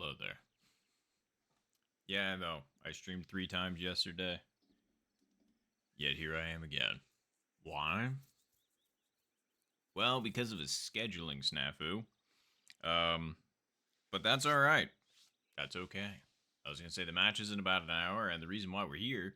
Hello there. Yeah, I know. I streamed 3 times yesterday. Yet here I am again. Why? Well, because of a scheduling snafu. Um, but that's alright. That's okay. I was gonna say the match is in about an hour, and the reason why we're here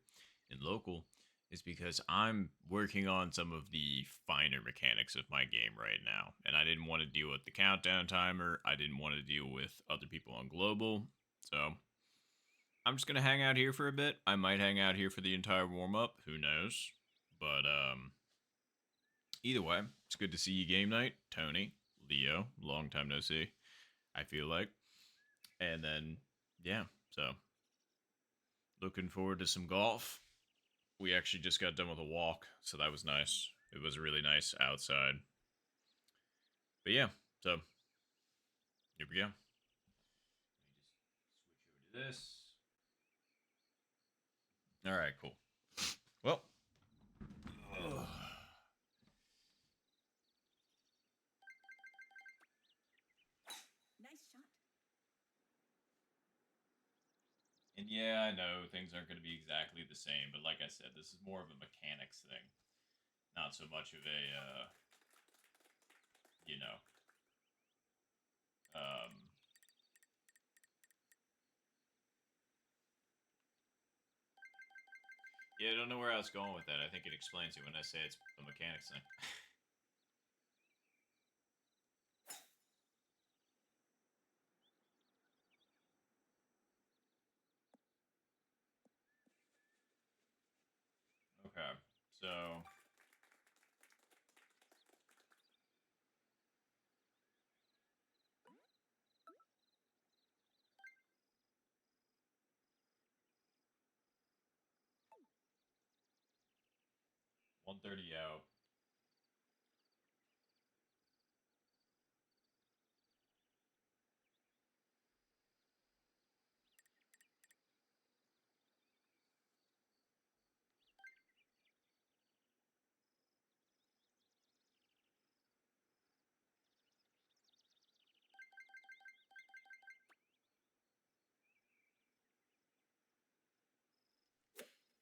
in local is because I'm working on some of the finer mechanics of my game right now. And I didn't want to deal with the countdown timer. I didn't want to deal with other people on global. So I'm just gonna hang out here for a bit. I might hang out here for the entire warm up. Who knows? But either way, it's good to see you game night, Tony, Leo. Long time no see. I feel like, and then yeah. So looking forward to some golf. We actually just got done with a walk, so that was nice. It was really nice outside. But yeah, so here we go. Let me just switch over to this. All right, cool. Well, Nice shot. and yeah, I know things aren't going to be exactly the same, but like I said, this is more of a mechanics thing, not so much of a, you know, um, yeah, I don't know where I was going with that. I think it explains it when I say it's a mechanics thing. Okay, so 130 out.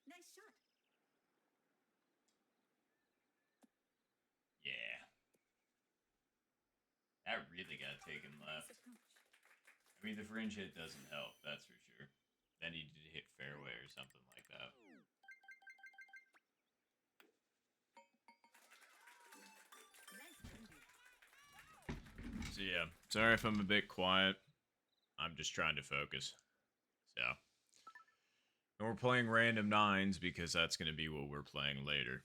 Nice shot. Yeah, that really got taken Nice left. approach. I mean, the fringe hit doesn't help, that's for sure. Then he did hit fairway or something like that. Nice birdie. So yeah, sorry if I'm a bit quiet. I'm just trying to focus. So, and we're playing random nines because that's going to be what we're playing later.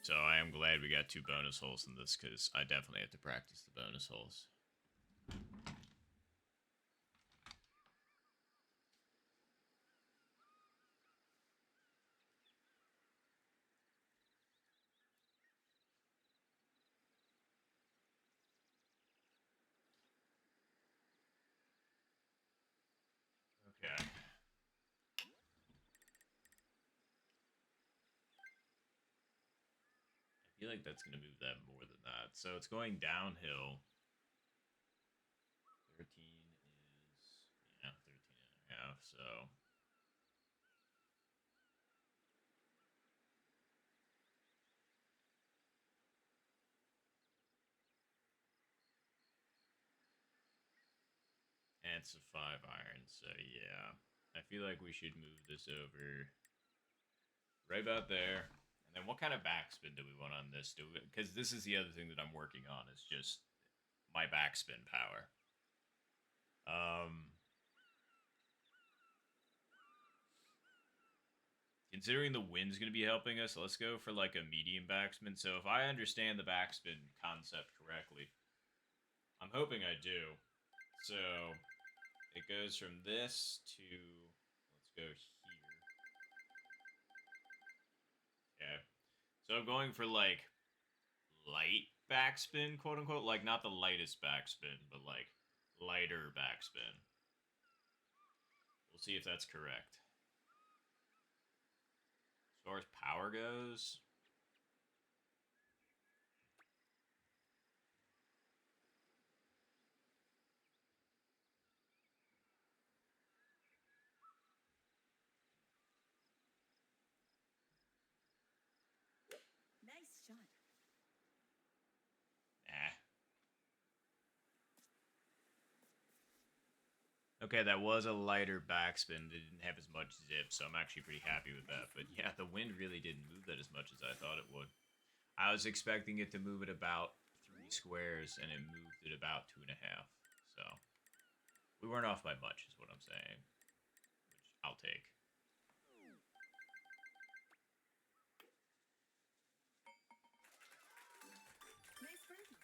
So I am glad we got 2 bonus holes in this because I definitely have to practice the bonus holes. Okay. I feel like that's going to move that more than that. So it's going downhill. 13 is, yeah, 13 and a half. So and it's a 5 iron. So yeah, I feel like we should move this over right about there. And then what kind of backspin do we want on this? Because this is the other thing that I'm working on is just my backspin power. Um, Considering the wind's going to be helping us, let's go for like a medium backspin. So if I understand the backspin concept correctly, I'm hoping I do. So it goes from this to, let's go here. Okay. So I'm going for like light backspin, quote unquote. Like not the lightest backspin, but like lighter backspin. We'll see if that's correct. As far as power goes, Okay, that was a lighter backspin. It didn't have as much zip, so I'm actually pretty happy with that. But yeah, the wind really didn't move that as much as I thought it would. I was expecting it to move at about 3 squares, and it moved at about 2.5. So we weren't off by much, is what I'm saying. Which I'll take. Nice birdie.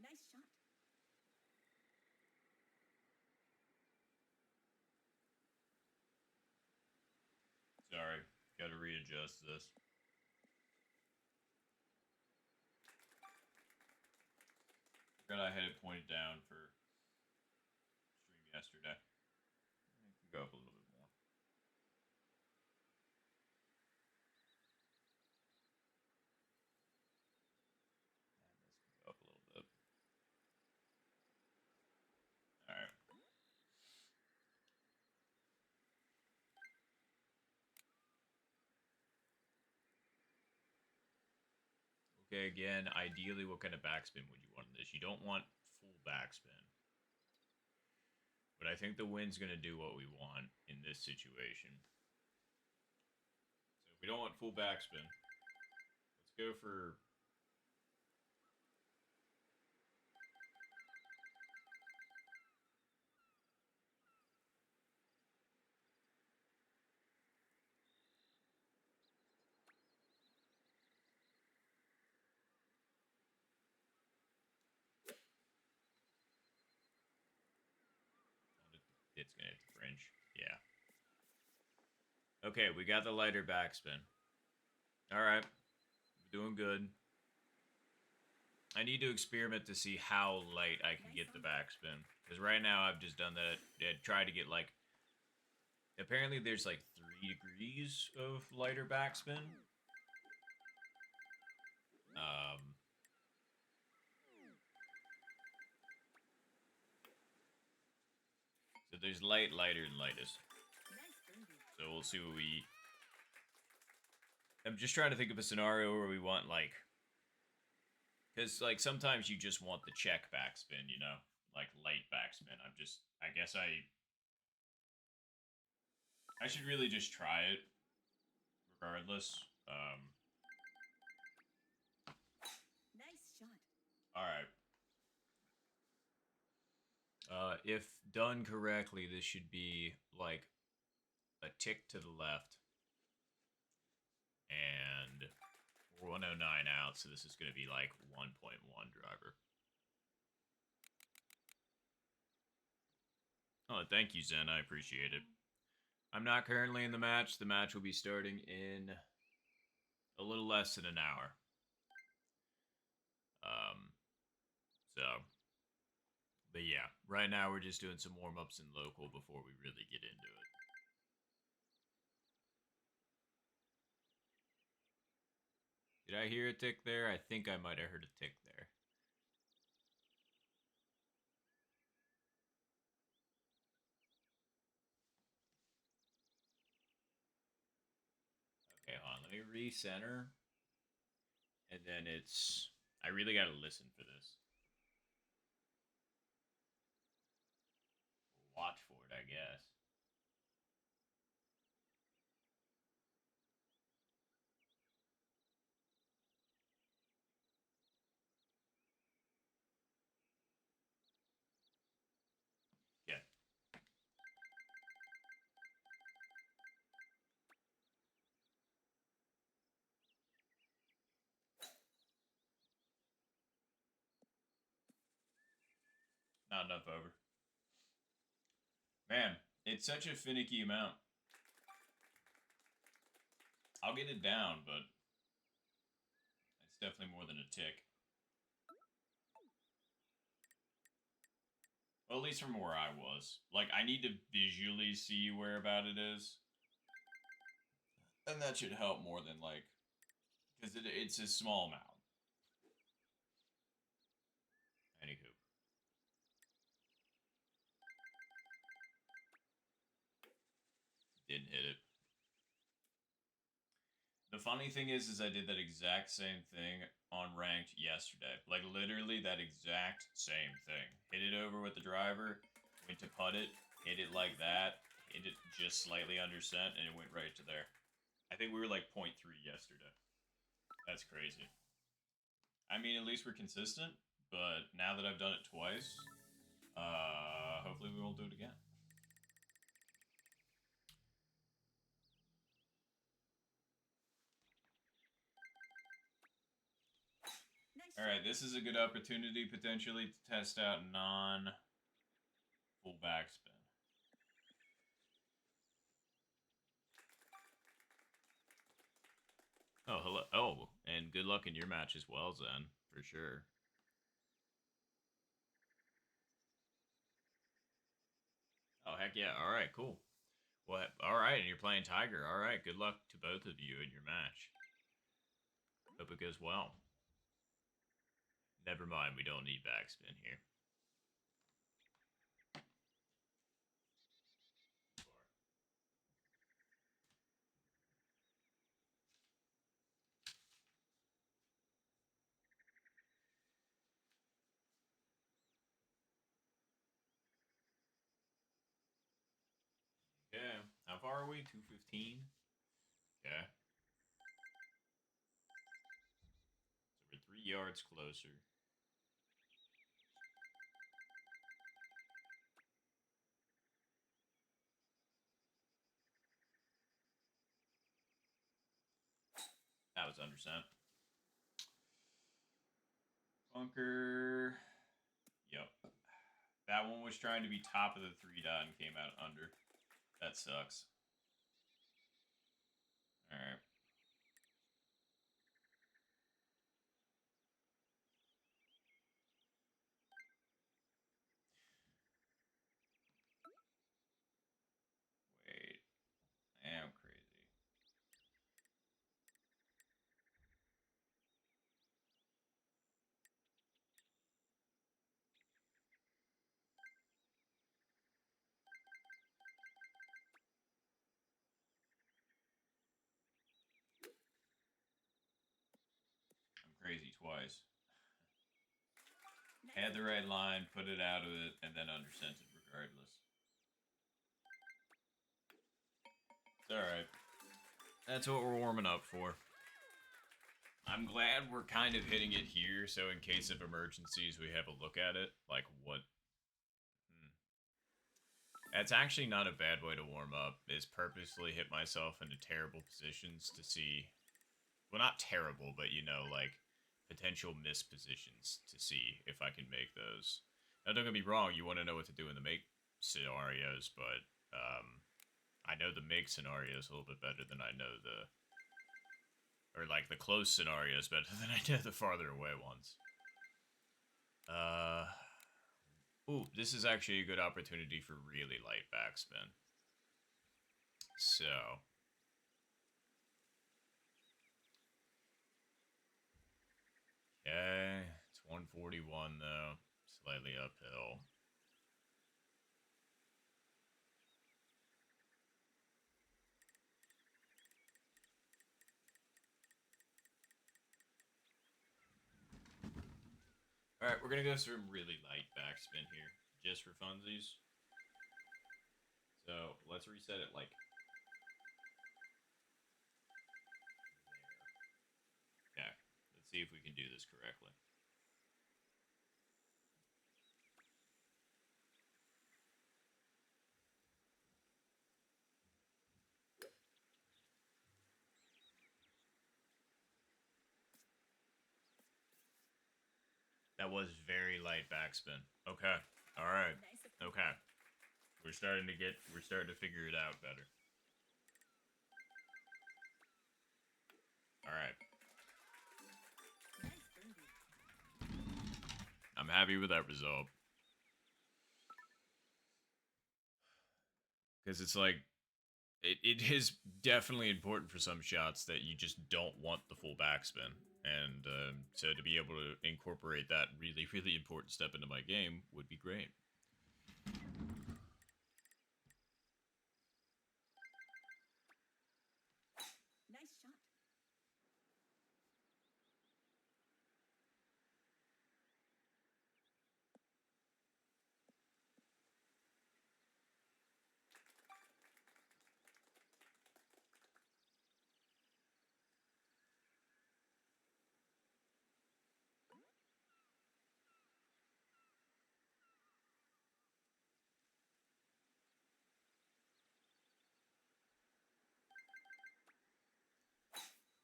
Nice shot. Sorry, gotta readjust this. Forgot I had it pointed down for stream yesterday. I can go up a little bit more. And this can go up a little bit. Alright. Okay, again, ideally, what kind of backspin would you want in this? You don't want full backspin. But I think the wind's going to do what we want in this situation. So if we don't want full backspin, let's go for... It's going to hit the fringe. Yeah. Okay, we got the lighter backspin. Alright. Doing good. I need to experiment to see how light I can get the backspin. Because right now I've just done that. I tried to get like... Apparently there's like 3 degrees of lighter backspin. So there's light, lighter, and lightest. Nice birdie. So we'll see what we... I'm just trying to think of a scenario where we want, like... Because, like, sometimes you just want the check backspin, you know? Like, light backspin. I guess I should really just try it. Regardless. Nice shot. Alright. If done correctly, this should be, like, a tick to the left. And 109 out, so this is going to be like 1.1 driver. Oh, thank you, Zen. I appreciate it. I'm not currently in the match. The match will be starting in a little less than an hour. But yeah, right now we're just doing some warm-ups in local before we really get into it. Did I hear a tick there? I think I might have heard a tick there. Okay, hold on. Let me recenter. And then it's... I really gotta listen for this. Watch for it, I guess. Yeah. Not enough over. Man, it's such a finicky amount. I'll get it down, but it's definitely more than a tick. Well, at least from where I was. Like, I need to visually see where about it is. And that should help more than, like, because it's a small mound. Anywho. Didn't hit it. The funny thing is I did that exact same thing on ranked yesterday. Like, literally that exact same thing. Hit it over with the driver, went to putt it, hit it like that, hit it just slightly under cent, and it went right to there. I think we were like 0.3 yesterday. That's crazy. I mean, at least we're consistent, but now that I've done it twice, hopefully we won't do it again. Nice All right, this is a good opportunity potentially to test out non-full backspin. Oh, hello. Oh, and good luck in your match as well, Zen, for sure. Oh, heck yeah. All right, cool. Well, all right, and you're playing Tiger. All right, good luck to both of you in your match. Hope it goes well. Never mind, we don't need backspin here. Okay, how far are we? 215? Okay. So we're 3 yards closer. That was under cent. Bunker. Yep. That one was trying to be top of the 3 dot and came out under. That sucks. Alright. Wait. I am crazy. I'm crazy twice. Had the right line, put it out of it, and then undersent it regardless. It's alright. That's what we're warming up for. I'm glad we're kind of hitting it here, so in case of emergencies, we have a look at it. Like, what? That's actually not a bad way to warm up, is purposely hit myself into terrible positions to see... Well, not terrible, but, you know, like, potential missed positions to see if I can make those. Now, don't get me wrong, you want to know what to do in the make scenarios, but, I know the make scenarios a little bit better than I know the... Or, like, the close scenarios better than I know the farther away ones. Ooh, this is actually a good opportunity for really light backspin. So... Okay, it's 141 though, slightly uphill. Alright, we're gonna go some really light backspin here, just for funsies. So, let's reset it like... there. Okay, let's see if we can do this correctly. That was very light backspin. Okay, alright, okay. We're starting to figure it out better. Alright. Nice birdie. I'm happy with that result. because it's like it is definitely important for some shots that you just don't want the full backspin, and so to be able to incorporate that really important step into my game would be great. Nice shot.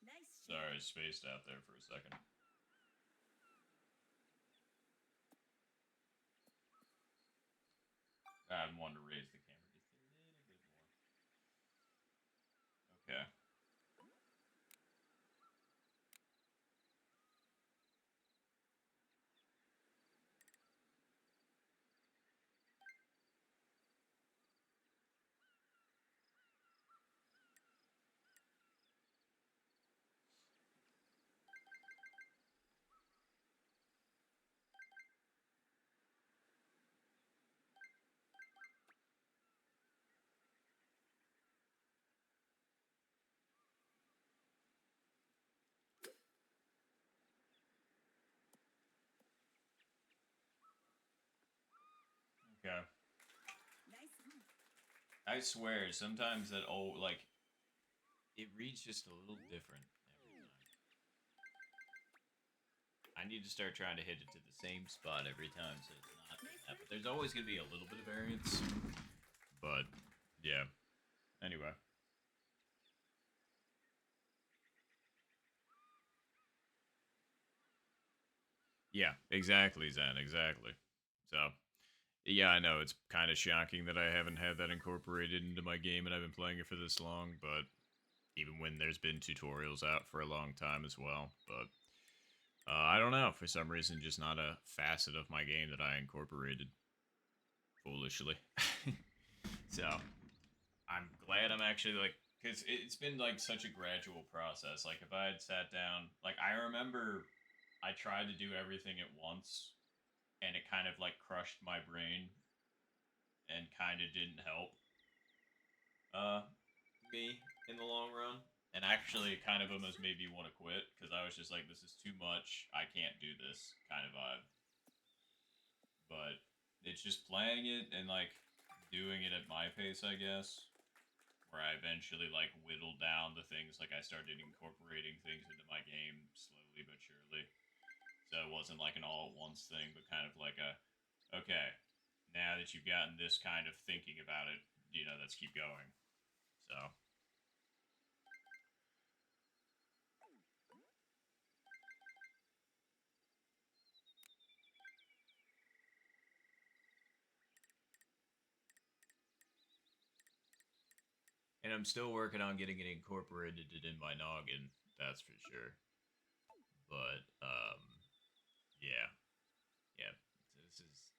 Nice shot. Sorry, I spaced out there for a second. I wanted to raise the camera just a little bit more. Okay. Okay. Nice one. I swear, sometimes that like it reads just a little different every time. I need to start trying to hit it to the same spot every time, so it's not that. But there's always gonna be a little bit of variance. But yeah. Anyway. Yeah, exactly, Zen, exactly. So yeah, I know it's kind of shocking that I haven't had that incorporated into my game and I've been playing it for this long, but even when there's been tutorials out for a long time as well. But I don't know, for some reason, just not a facet of my game that I incorporated foolishly. So I'm glad I'm actually like, because it's been like such a gradual process. Like if I had sat down, like I remember I tried to do everything at once and it kind of like crushed my brain and kind of didn't help uh me in the long run. And actually, it kind of almost made me want to quit because I was just like, "This is too much. I can't do this," kind of vibe. But it's just playing it and like doing it at my pace, I guess. Where I eventually like whittled down the things. Like I started incorporating things into my game slowly but surely. So it wasn't like an all at once thing, but kind of like a, okay, now that you've gotten this kind of thinking about it, let's keep going. So and I'm still working on getting it incorporated in my noggin. That's for sure. But yeah, yeah. So this is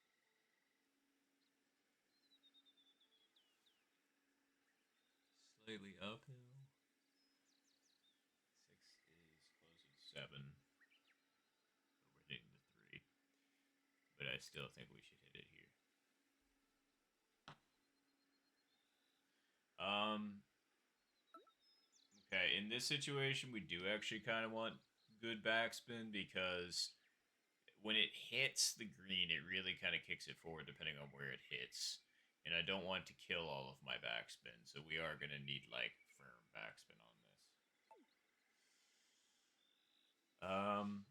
slightly uphill. 6 is closer to 7, but we're hitting the 3. But I still think we should hit it here. Um. Okay, in this situation, we do actually kind of want good backspin because when it hits the green, it really kind of kicks it forward depending on where it hits. And I don't want to kill all of my backspin, so we are going to need like firm backspin on this. Um,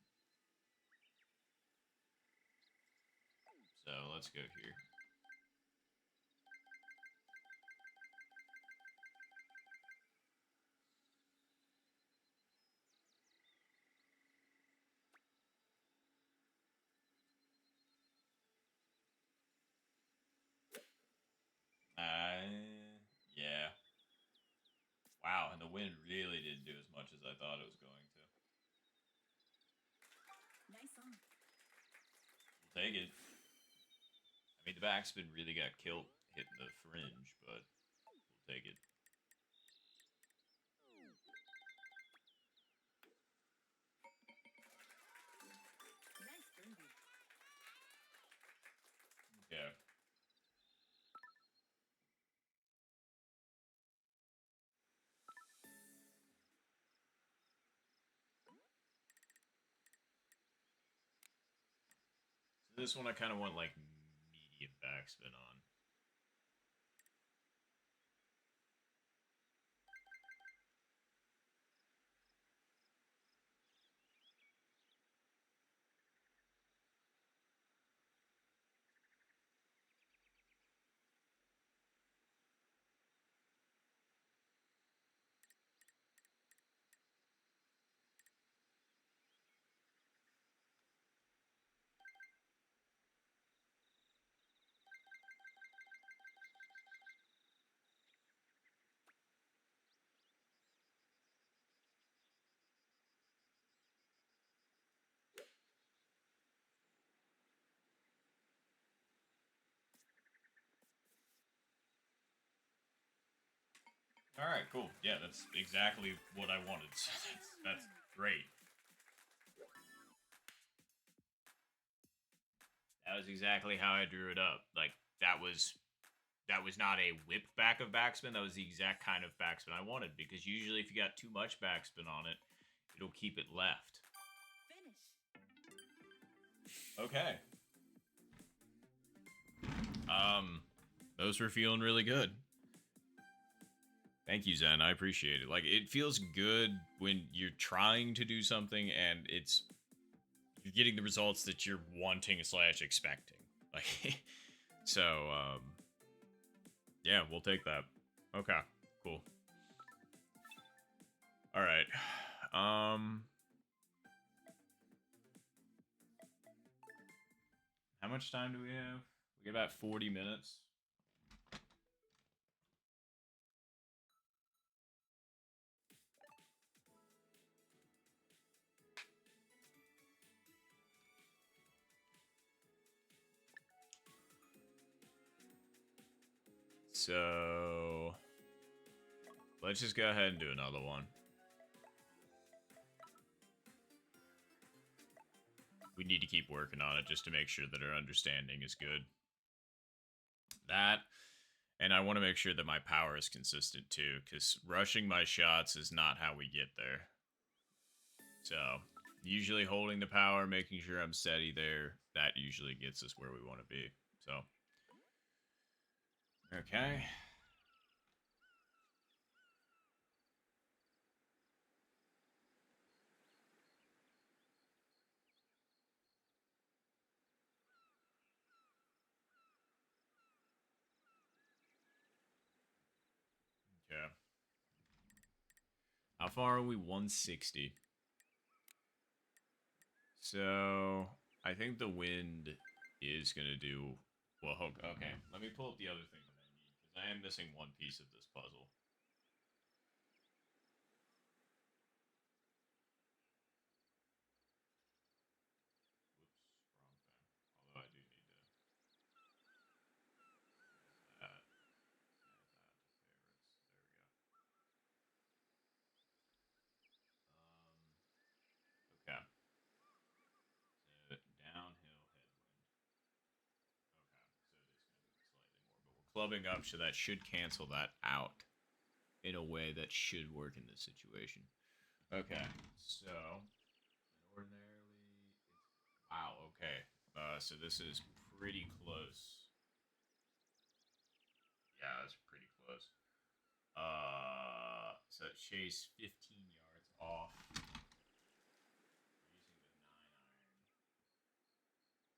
so let's go here. Yeah. Wow, and the wind really didn't do as much as I thought it was going to. Nice on. We'll take it. I mean, the backspin really got killed hitting the fringe, but This one I kind of want like medium backspin on. All right, cool. Yeah, that's exactly what I wanted. So that's great. That was exactly how I drew it up. Like that was not a whip back of backspin. That was the exact kind of backspin I wanted because usually if you got too much backspin on it, it'll keep it left. Finish. Okay. Those were feeling really good. Thank you, Zen. I appreciate it. Like, it feels good when you're trying to do something and you're getting the results that you're wanting / expecting. Like, so, yeah, we'll take that. Okay, cool. All right. How much time do we have? We got about 40 minutes. So let's just go ahead and do another one. We need to keep working on it just to make sure that our understanding is good. That, and I want to make sure that my power is consistent too, because rushing my shots is not how we get there. So, usually holding the power, making sure I'm steady there, that usually gets us where we want to be. So, okay. Okay. How far are we? 160. So, I think the wind is going to do... Well, okay. Let me pull up the other thing that I need, because I am missing one piece of this puzzle. Whoops, wrong thing. Although I do need to... That. Add that to favorites. There we go. Okay. So, downhill headwind. Okay, so it is going to move it slightly more, but we're clubbing up, so that should cancel that out in a way that should work in this situation. Okay, so ordinarily, wow. Okay, so this is pretty close. Yeah, that's pretty close. So chase 15 yards off using the 9 iron.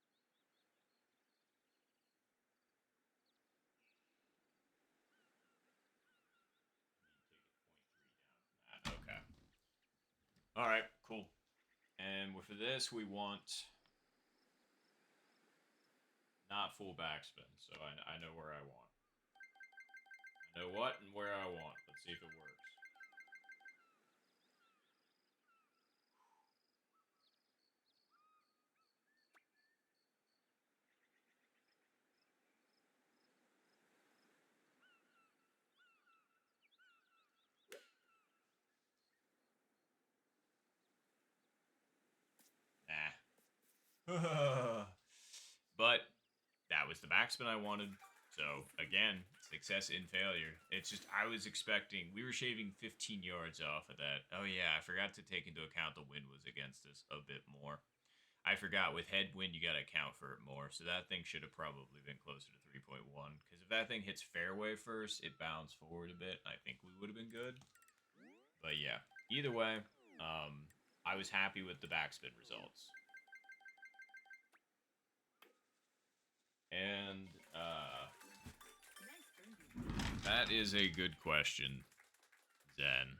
Need to take it 0.3 down from that. Okay. All right. Cool. And for this, we want not full backspin, so I know where I want. I know what and where I want. Let's see if it works. Nah. But that was the backspin I wanted. So again, success in failure. It's just I was expecting we were shaving 15 yards off of that. Oh yeah, I forgot to take into account the wind was against us a bit more. I forgot with headwind you gotta account for it more, so that thing should have probably been closer to 3.1. Because if that thing hits fairway first, it bounced forward a bit. I think we would have been good. But yeah, either way, I was happy with the backspin results. And Nice birdie. that is a good question, Zen.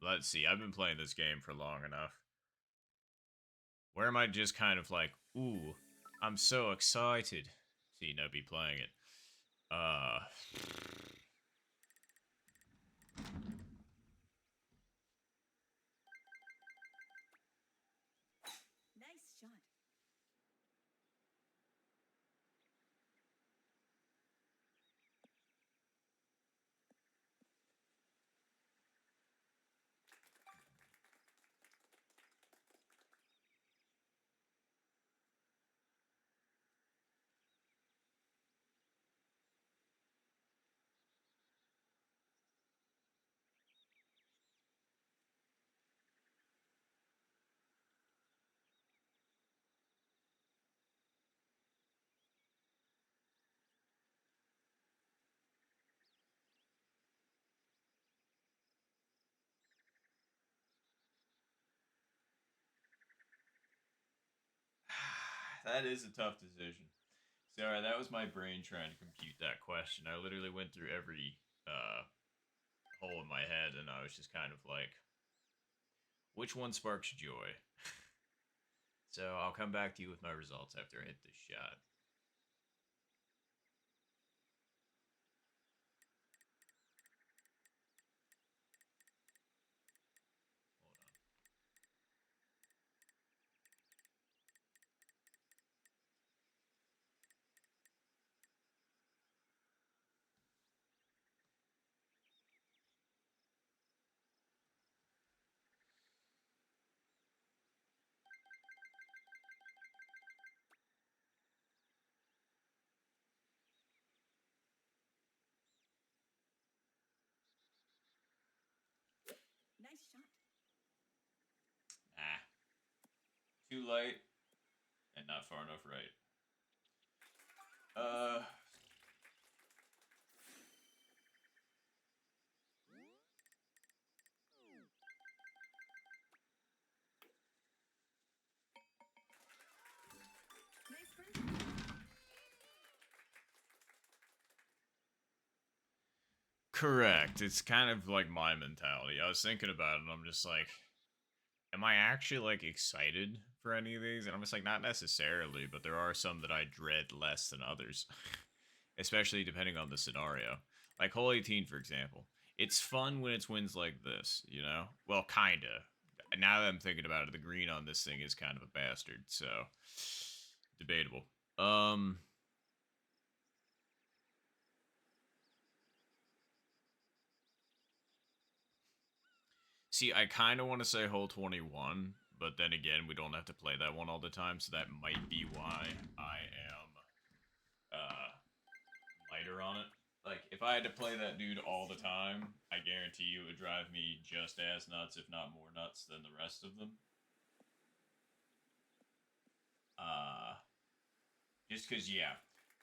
Let's see. I've been playing this game for long enough. Where am I just kind of like, ooh, I'm so excited to, be playing it. Nice shot. That is a tough decision. Sorry, that was my brain trying to compute that question. I literally went through every hole in my head, and I was just kind of like, which one sparks joy? So I'll come back to you with my results after I hit this shot. Hold on. Nice shot. Ah, too light and not far enough right. Uh, Nice birdie. correct. It's kind of like my mentality. I was thinking about it, and I'm just like, am I actually like excited for any of these? And I'm just like, not necessarily, but there are some that I dread less than others, especially depending on the scenario. Like Hole 18, for example. It's fun when it's wins like this, you know? Well, kinda. Now that I'm thinking about it, the green on this thing is kind of a bastard, so debatable. Um, See, I kind of want to say hole 21, but then again, we don't have to play that one all the time, so that might be why I am lighter on it. Like, if I had to play that dude all the time, I guarantee you it would drive me just as nuts, if not more nuts, than the rest of them. Uh, just because, yeah,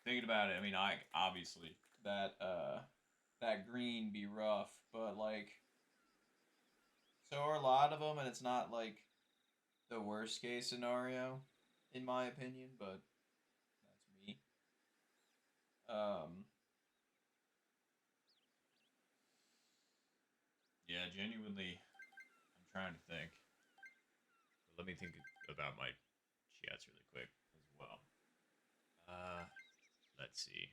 thinking about it, I mean, I obviously that green be rough, but like, so are a lot of them, and it's not like the worst case scenario, in my opinion, but that's me. Um, yeah, genuinely, I'm trying to think. But let me think about my chats really quick as well. Uh, let's see.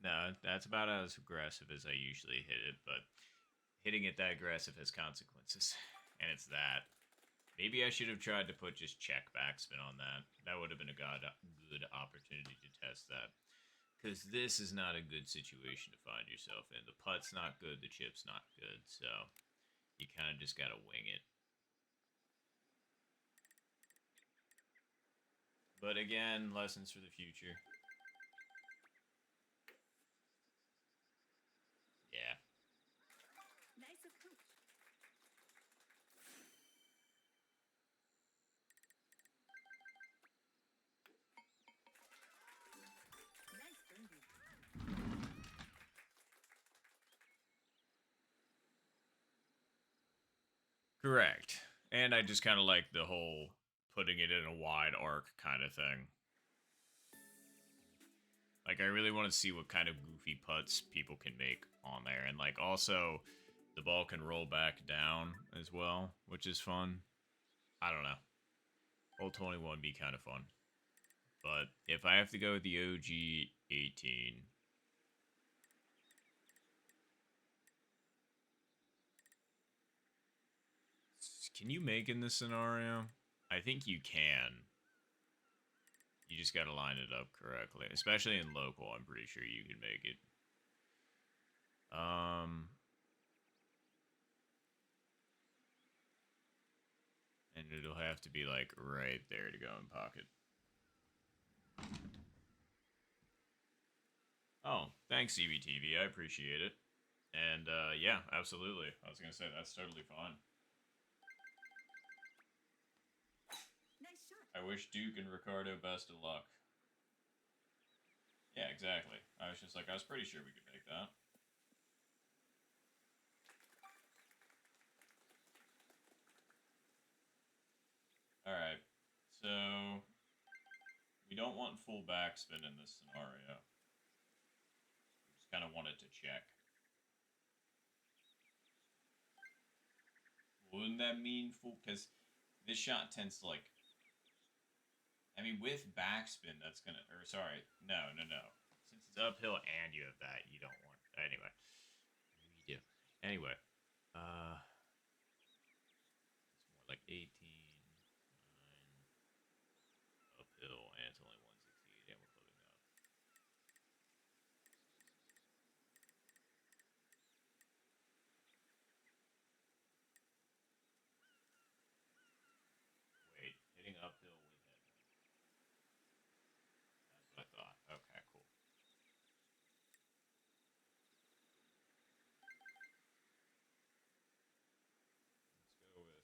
No, that's about as aggressive as I usually hit it, but hitting it that aggressive has consequences. And it's that. Maybe I should have tried to put just check backspin on that. That would have been a good opportunity to test that. Because this is not a good situation to find yourself in. The putt's not good, the chip's not good, so you kind of just gotta wing it. But again, lessons for the future. Yeah. Nice approach. Nice birdie. Correct. And I just kind of like the whole putting it in a wide arc kind of thing. Like, I really want to see what kind of goofy putts people can make on there. And, like, also, the ball can roll back down as well, which is fun. I don't know. Hole 21 would be kind of fun. But if I have to go with the OG 18, can you make in this scenario? I think you can. You just gotta line it up correctly. Especially in local, I'm pretty sure you can make it. And it'll have to be like right there to go in pocket. Oh, thanks CBTV, I appreciate it. And yeah, absolutely. I was gonna say that's totally fine. Nice shot. I wish Duke and Ricardo best of luck. Yeah, exactly. I was just like, I was pretty sure we could make that. Alright, so we don't want full backspin in this scenario. We just kind of want it to check. Wouldn't that mean full? Because this shot tends to like. I mean, with backspin, that's gonna. Or sorry, no. Since it's uphill and you have that, you don't want. Anyway, maybe you do. Anyway, it's more like 18, 9, uphill, and it's only 168, and we're floating up. Wait, hitting uphill with headwind. That's what I thought. Okay, cool. Let's go with.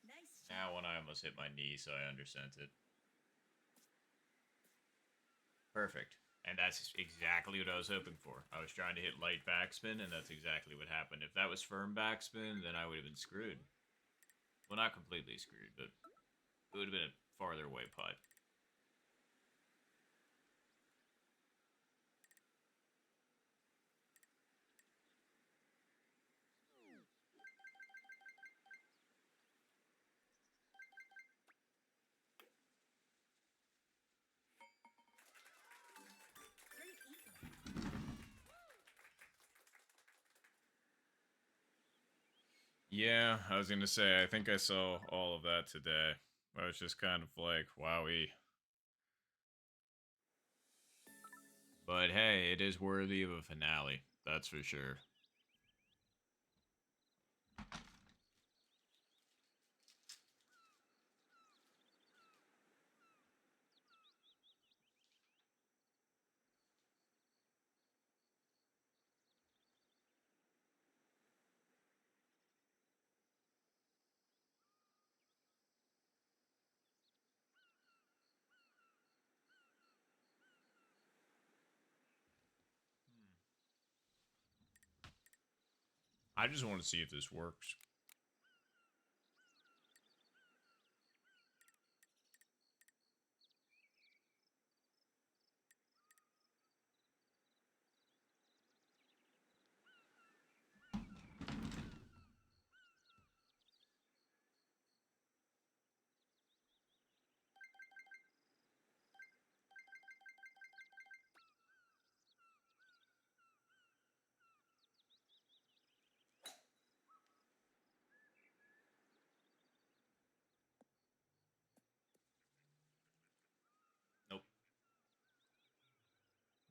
Nice shot. Now, when I almost hit my knee, so I undersent it. Perfect. And that's exactly what I was hoping for. I was trying to hit light backspin, and that's exactly what happened. If that was firm backspin, then I would have been screwed. Well, not completely screwed, but it would have been a farther away putt. Great eagle. Yeah, I was gonna say, I think I saw all of that today. I was just kind of like, wowie. But hey, it is worthy of a finale. That's for sure. I just want to see if this works.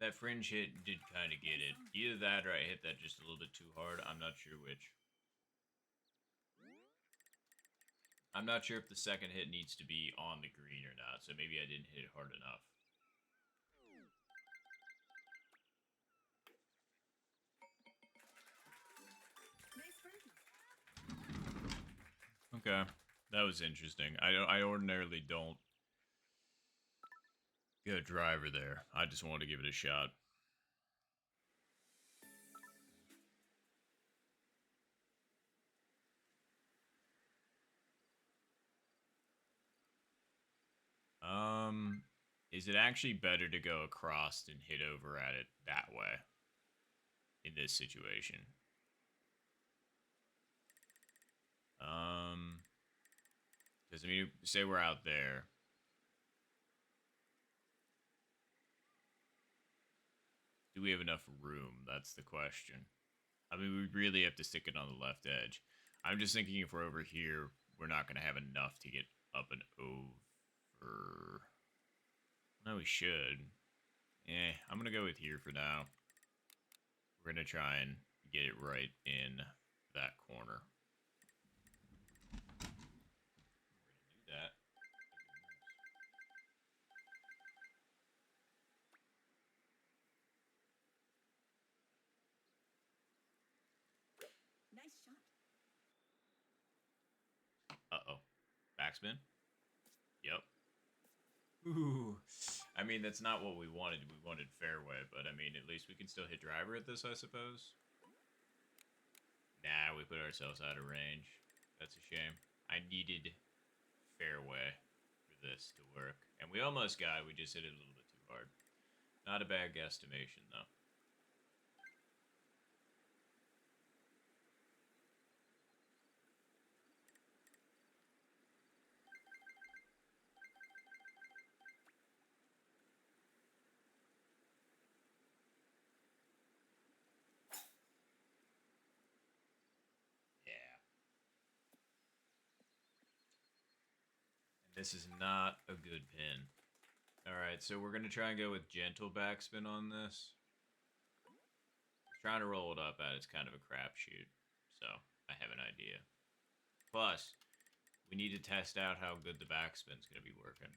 That fringe hit did kind of get it. Either that or I hit that just a little bit too hard. I'm not sure which. I'm not sure if the second hit needs to be on the green or not, so maybe I didn't hit it hard enough. Nice birdie. Okay, that was interesting. I ordinarily don't get a driver there. I just wanted to give it a shot. Is it actually better to go across and hit over at it that way in this situation? Because I mean, say we're out there. Do we have enough room? That's the question. I mean, we really have to stick it on the left edge. I'm just thinking if we're over here, we're not going to have enough to get up and over. No, we should. I'm going to go with here for now. We're going to try and get it right in that corner. We're going to do that. Nice shot. Uh-oh. Backspin? Yep. Ooh. I mean, that's not what we wanted. We wanted fairway, but I mean, at least we can still hit driver at this, I suppose. Nah, we put ourselves out of range. That's a shame. I needed fairway for this to work. And we almost got it. We just hit it a little bit too hard. Not a bad guesstimation, though. Yeah. And this is not a good pin. Alright, so we're going to try and go with gentle backspin on this. Trying to roll it up at it's kind of a crapshoot. So, I have an idea. Plus, we need to test out how good the backspin's going to be working.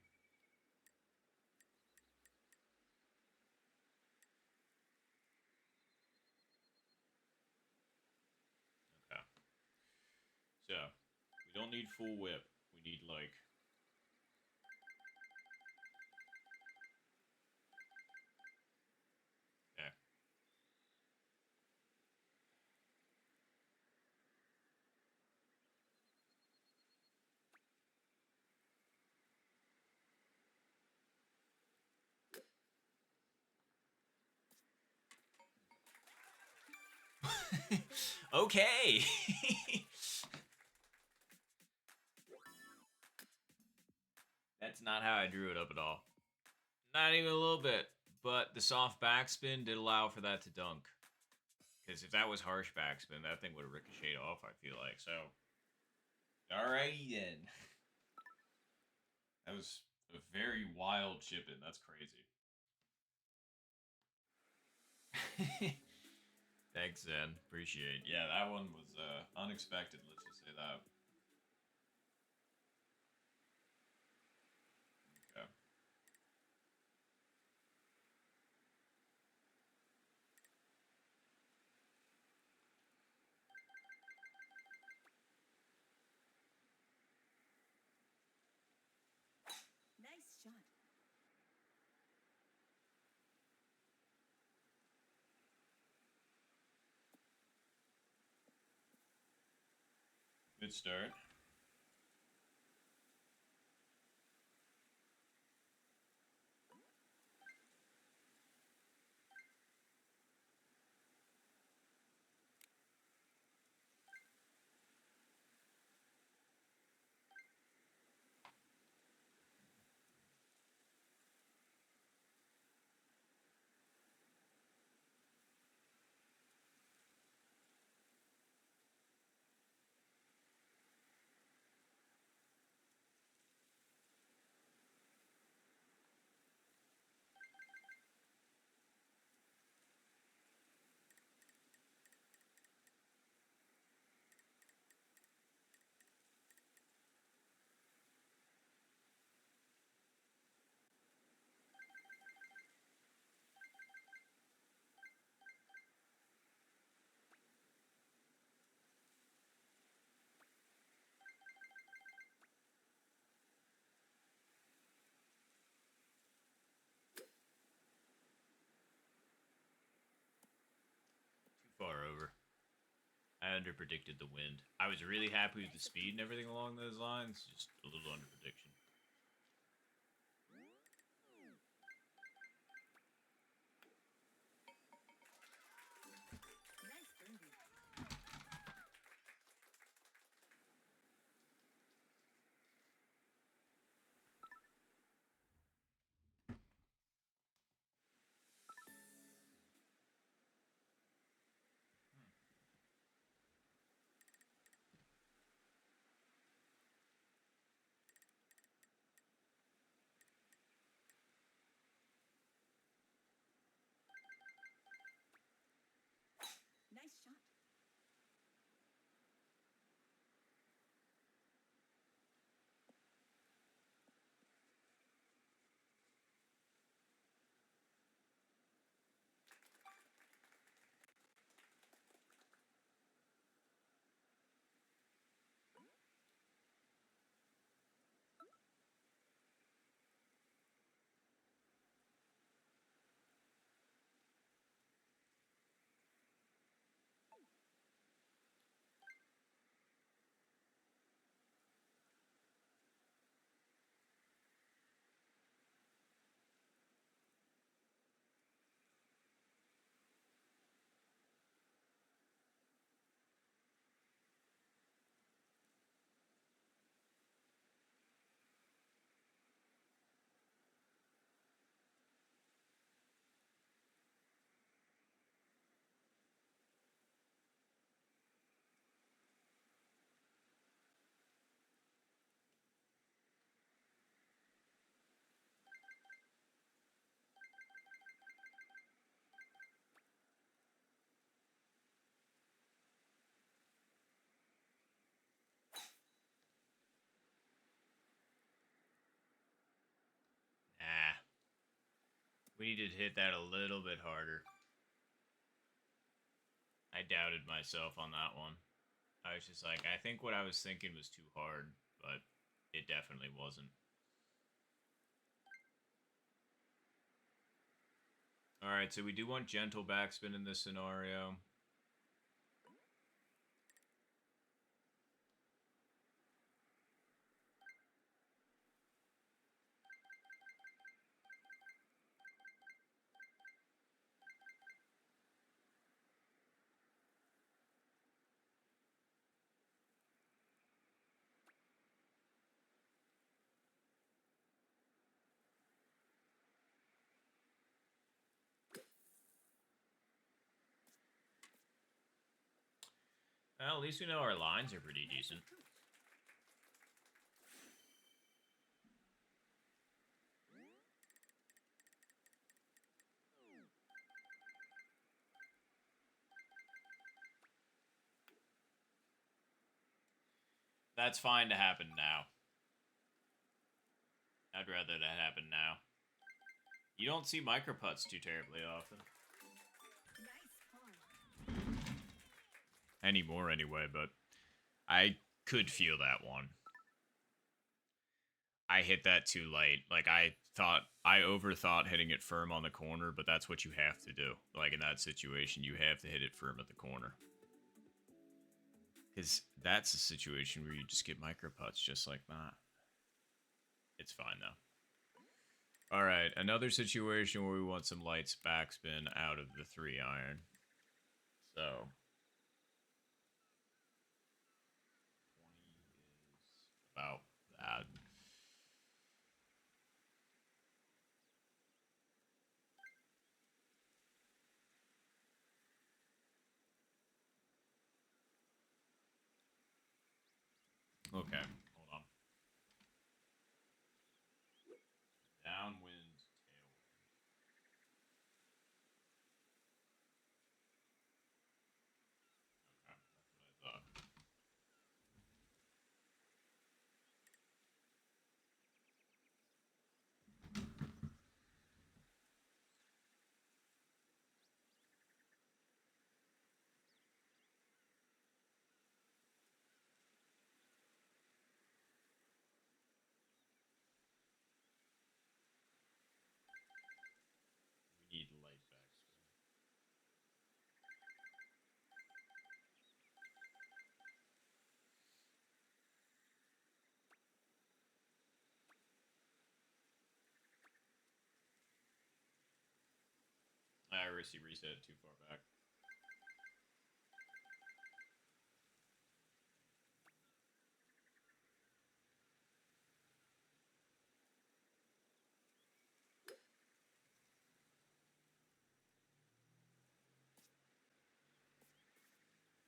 Okay. So, we don't need full whip. We need, like... Okay. Okay! That's not how I drew it up at all. Not even a little bit. But the soft backspin did allow for that to dunk. Because if that was harsh backspin, that thing would have ricocheted off, I feel like. So, alrighty then. That was a very wild chip in. That's crazy. Thanks, Zen. Appreciate it. Yeah, that one was unexpected, let's just say that. Okay. Nice shot. Good start. underpredicted the wind. I was really happy with the speed and everything along those lines, just a little underprediction. Nice birdie. Nice shot. Nah. We needed to hit that a little bit harder. I doubted myself on that one. I was just like, I think what I was thinking was too hard, but it definitely wasn't. Alright, so we do want gentle backspin in this scenario. Well, at least we know our lines are pretty decent. That's fine to happen now. I'd rather that happen now. You don't see micro putts too terribly often. Nice par. Anymore, anyway, but I could feel that one. I hit that too late. Like, I overthought hitting it firm on the corner, but that's what you have to do. Like, in that situation, you have to hit it firm at the corner. Because that's a situation where you just get micro putts just like that. It's fine, though. Alright, another situation where we want some lights backspin out of the 3-iron. So, 20 is about that. Okay, hold on. Downwind, tailwind. Okay, that's what I thought. I already reset it too far back.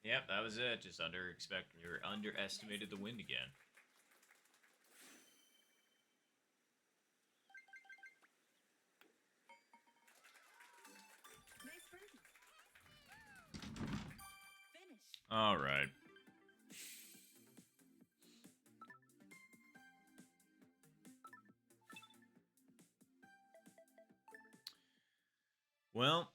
Yep, that was it. Just underestimated the wind again. Nice birdie. Finish. All right. Well,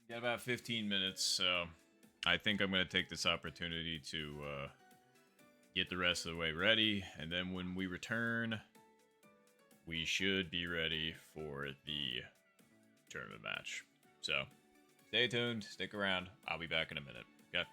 got about 15 minutes, so I think I'm going to take this opportunity to get the rest of the way ready, and then when we return, we should be ready for the tournament match. So, stay tuned, stick around. I'll be back in a minute. Okay?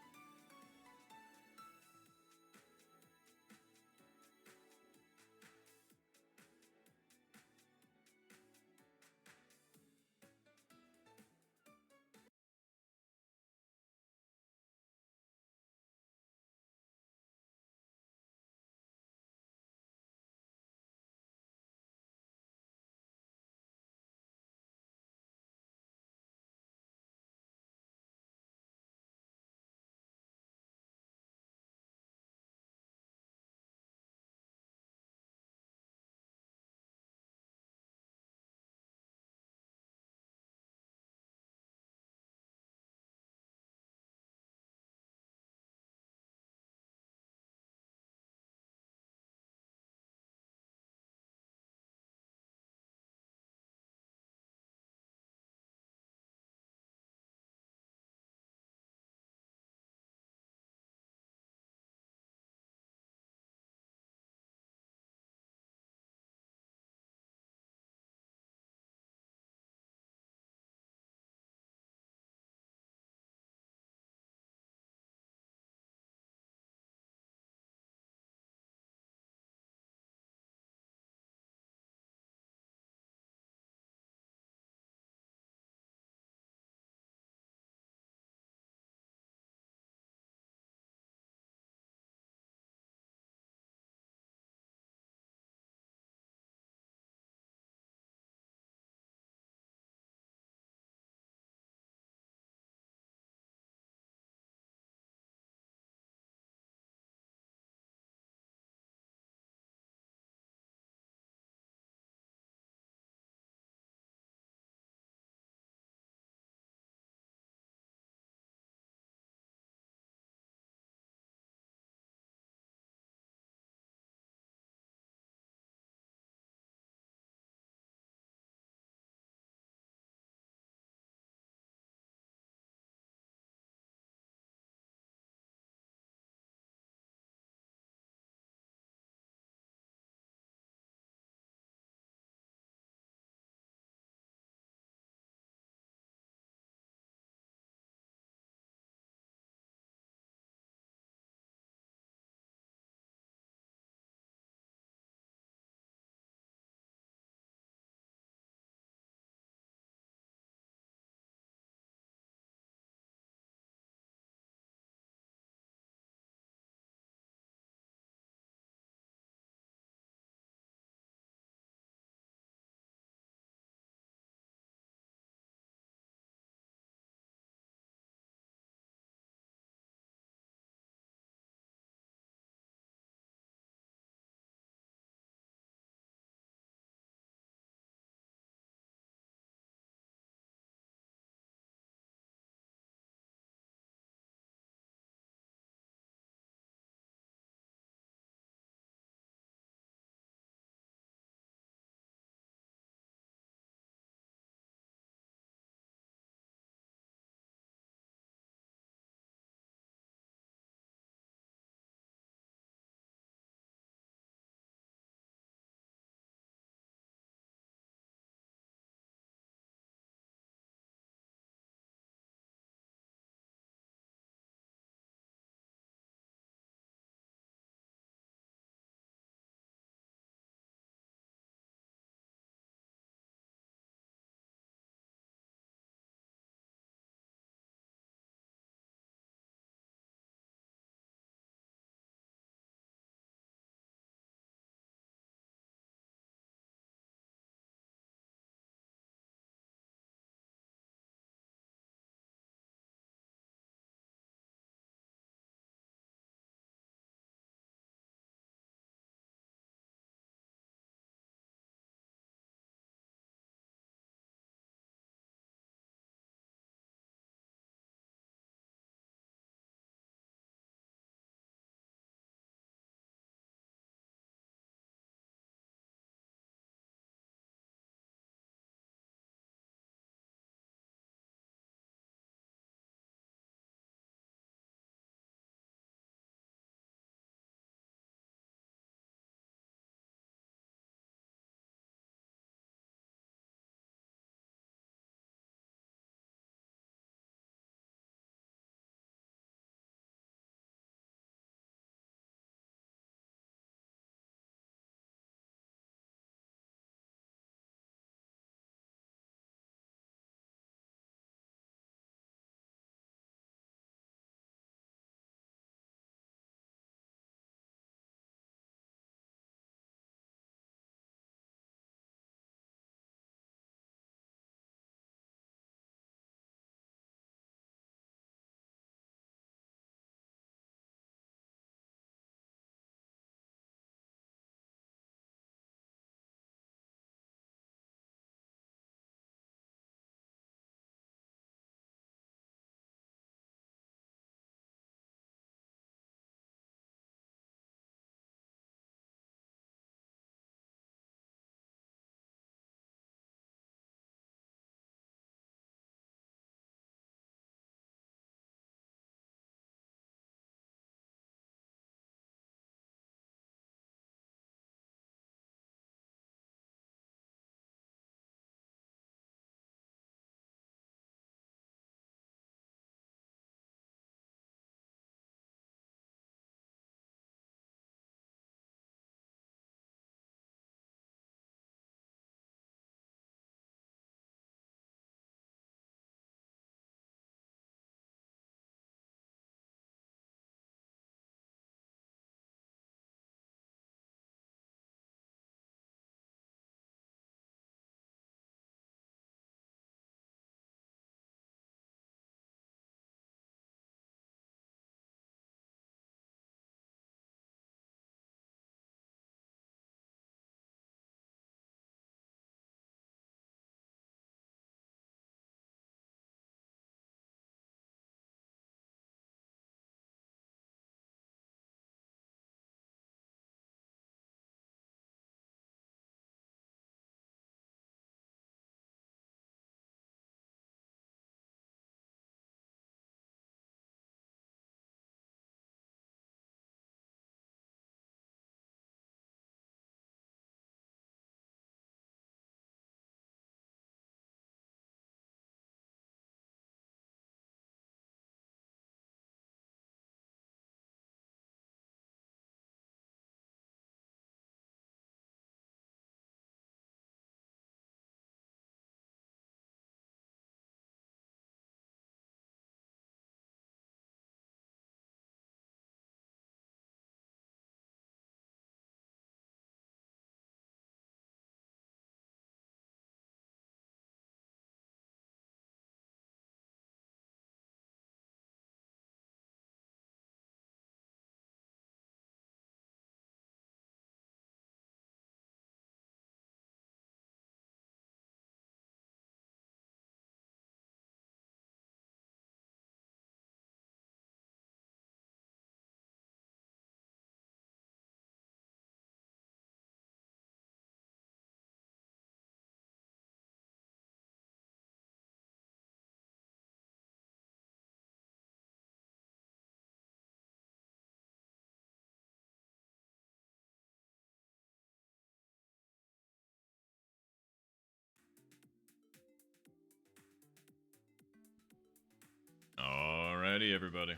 Alrighty, everybody.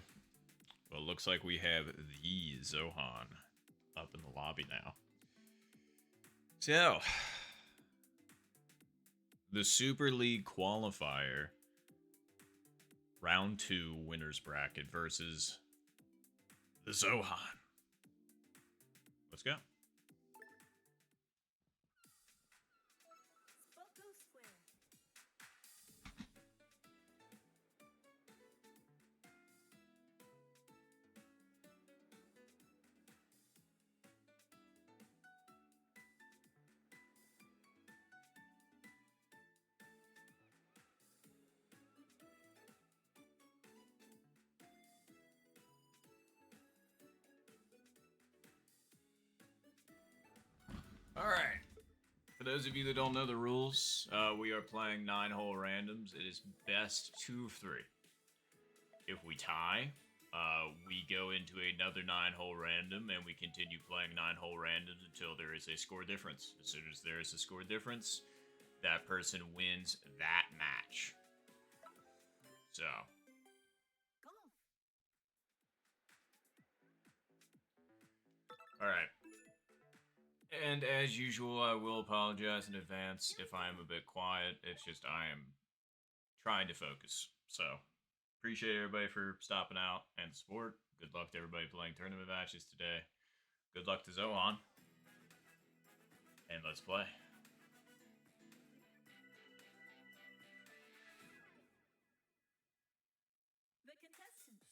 Well, it looks like we have the Zohan up in the lobby now. So, the Super League qualifier, round 2 winners bracket versus the Zohan. Let's go. Spoko Square. Alright. For those of you that don't know the rules, we are playing 9-hole randoms. It is best 2 of 3. If we tie, we go into another 9-hole random and we continue playing 9-hole randoms until there is a score difference. As soon as there is a score difference, that person wins that match. So, Golf. alright. And as usual, I will apologize in advance if I am a bit quiet. It's just I am trying to focus. So, appreciate everybody for stopping out and support. Good luck to everybody playing tournament matches today. Good luck to Zohan. And let's play. The contestants.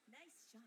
Nice shot.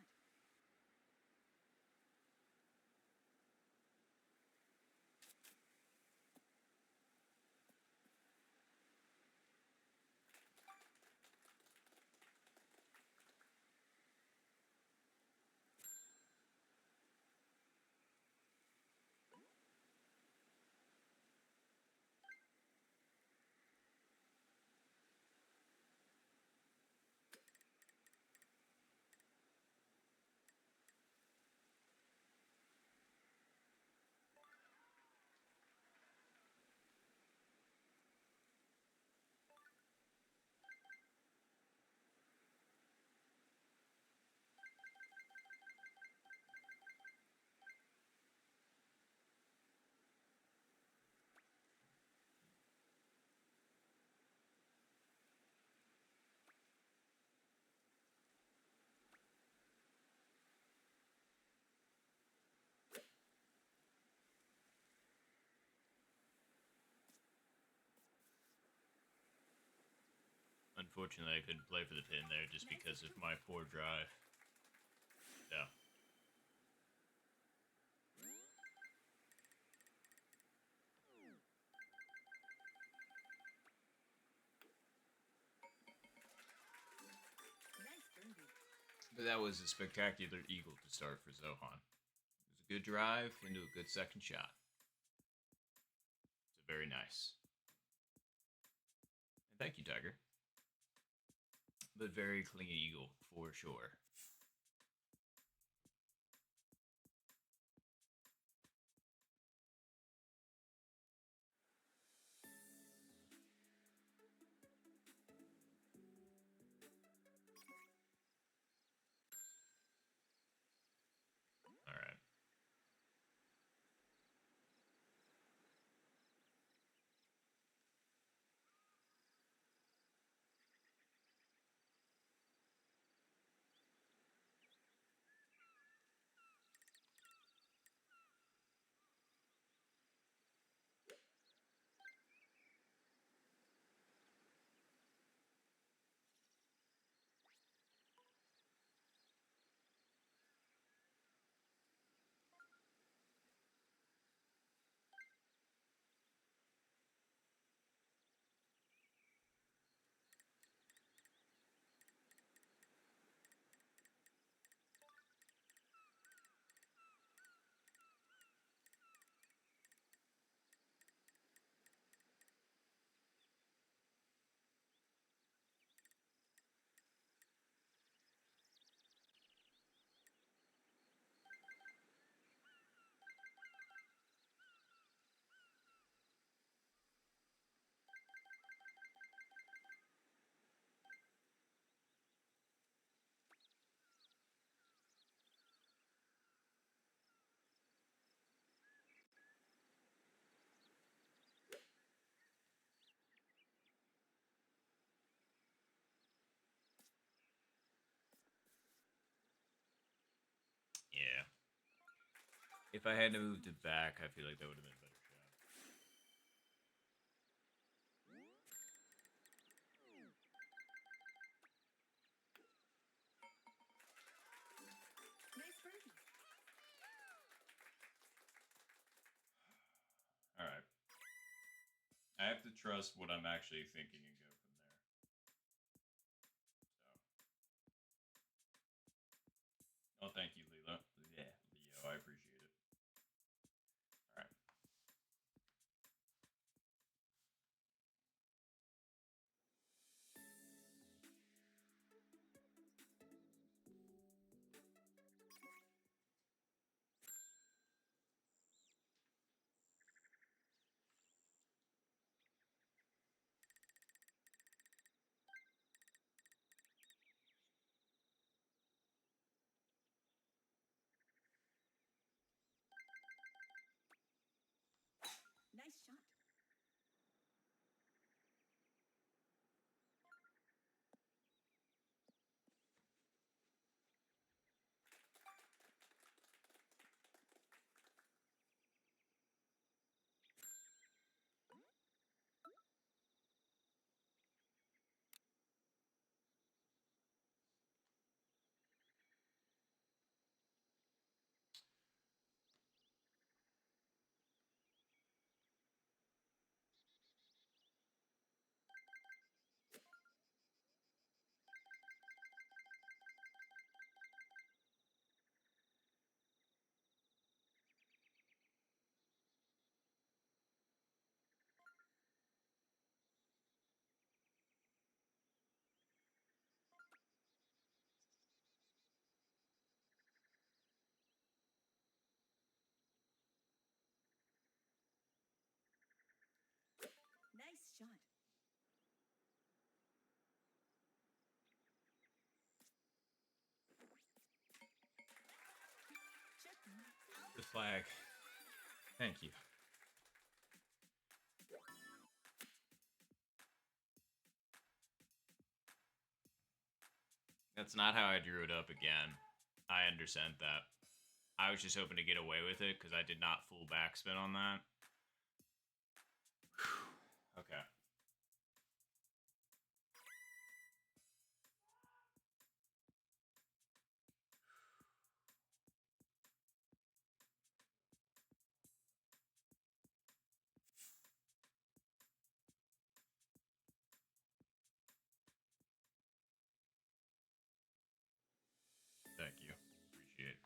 Unfortunately, I couldn't play for the pin there just because of my poor drive. So. Nice birdie. But that was a spectacular eagle to start for Zohan. It was a good drive into a good second shot. So very nice. And thank you, Tiger. But very clean eagle for sure. All right. If I had moved it back, I feel like that would have been a better shot. Nice birdie. All right. I have to trust what I'm actually thinking and go from there. So, oh, thank you, Lilo. Yeah, Leo, I appreciate it. All right. Nice shot. Nice shot. Check. The flag. Thank you. That's not how I drew it up again. I understand that. I was just hoping to get away with it because I did not full backspin on that. Okay. Thank you. Appreciate it.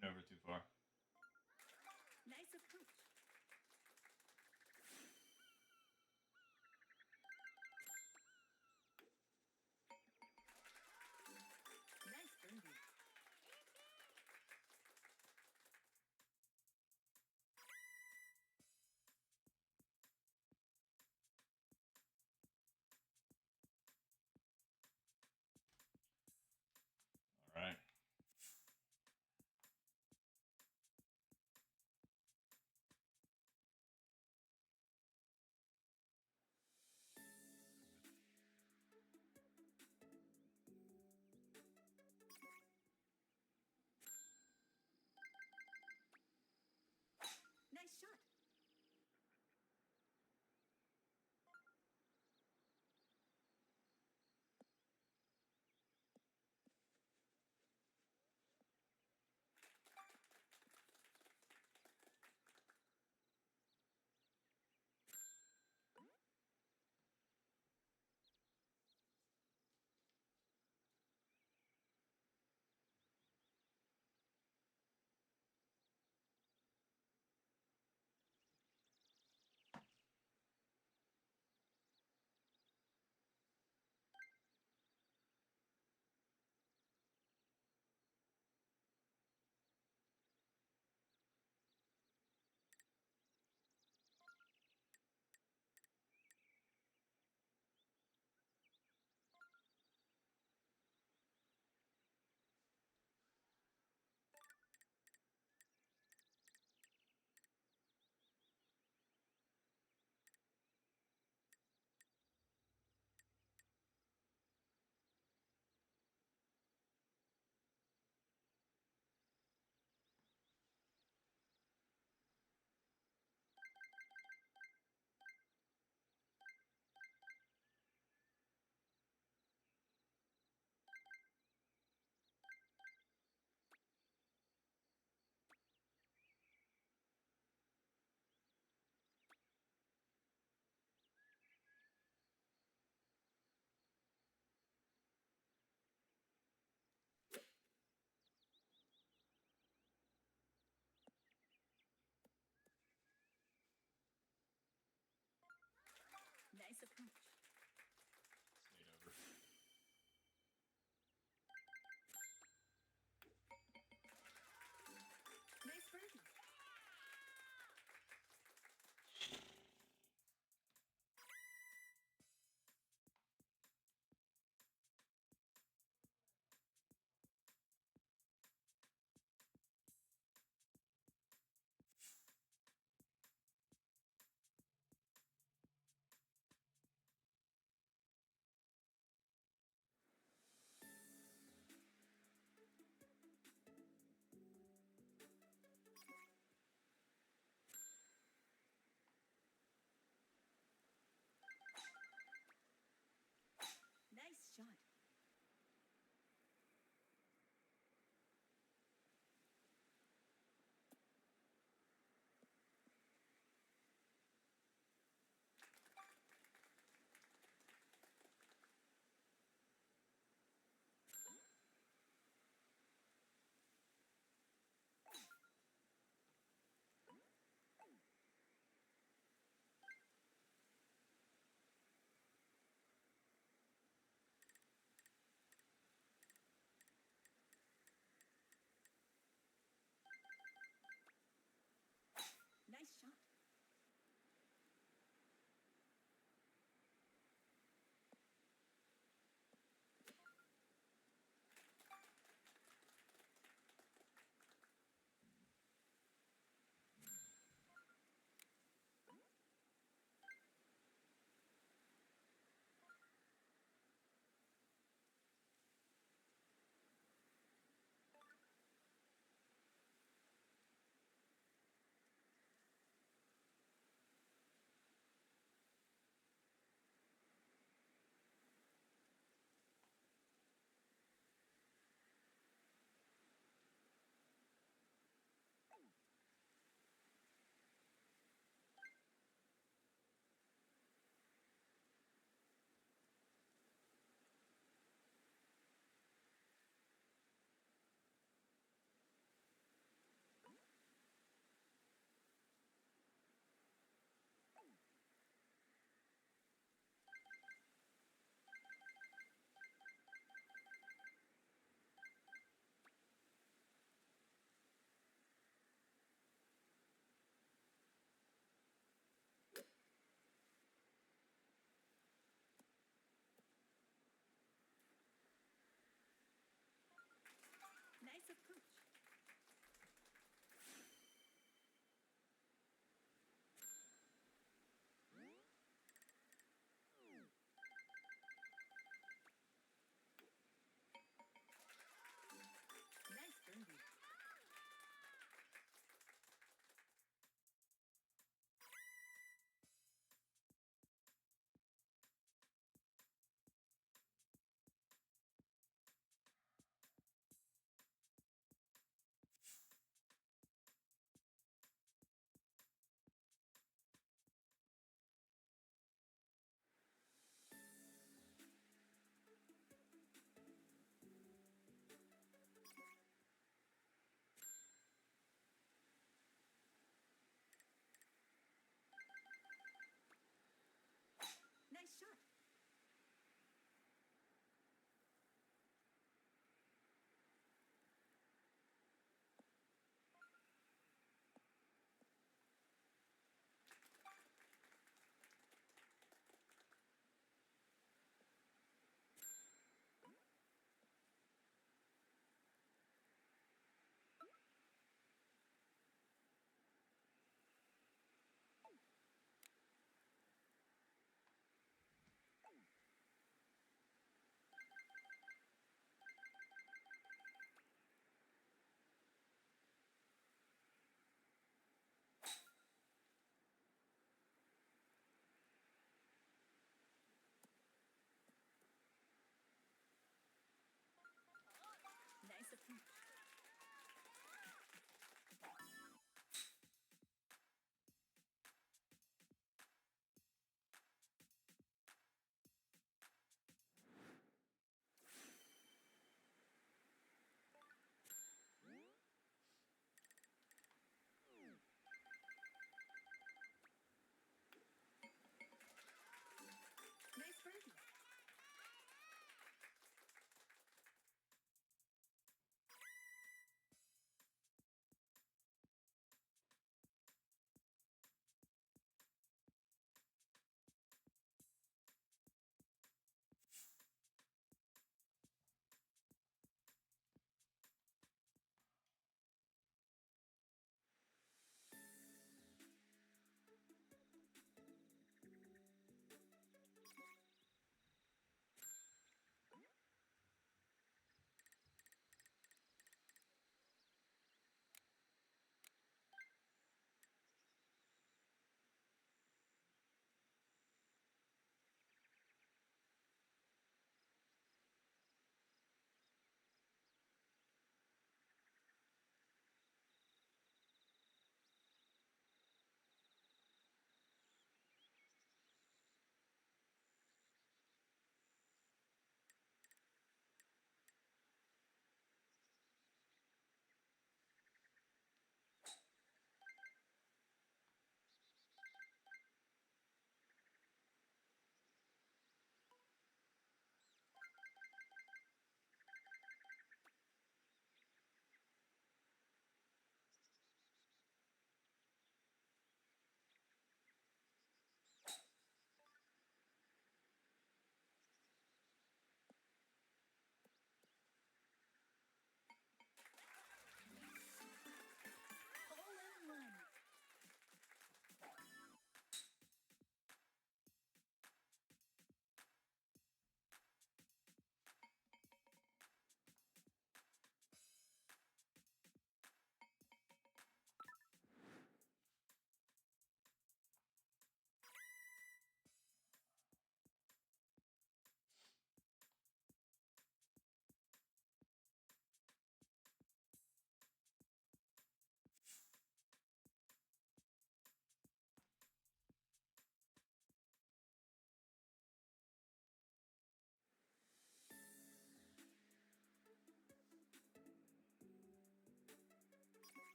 Went over too far. Nice approach. Nice birdie. All right.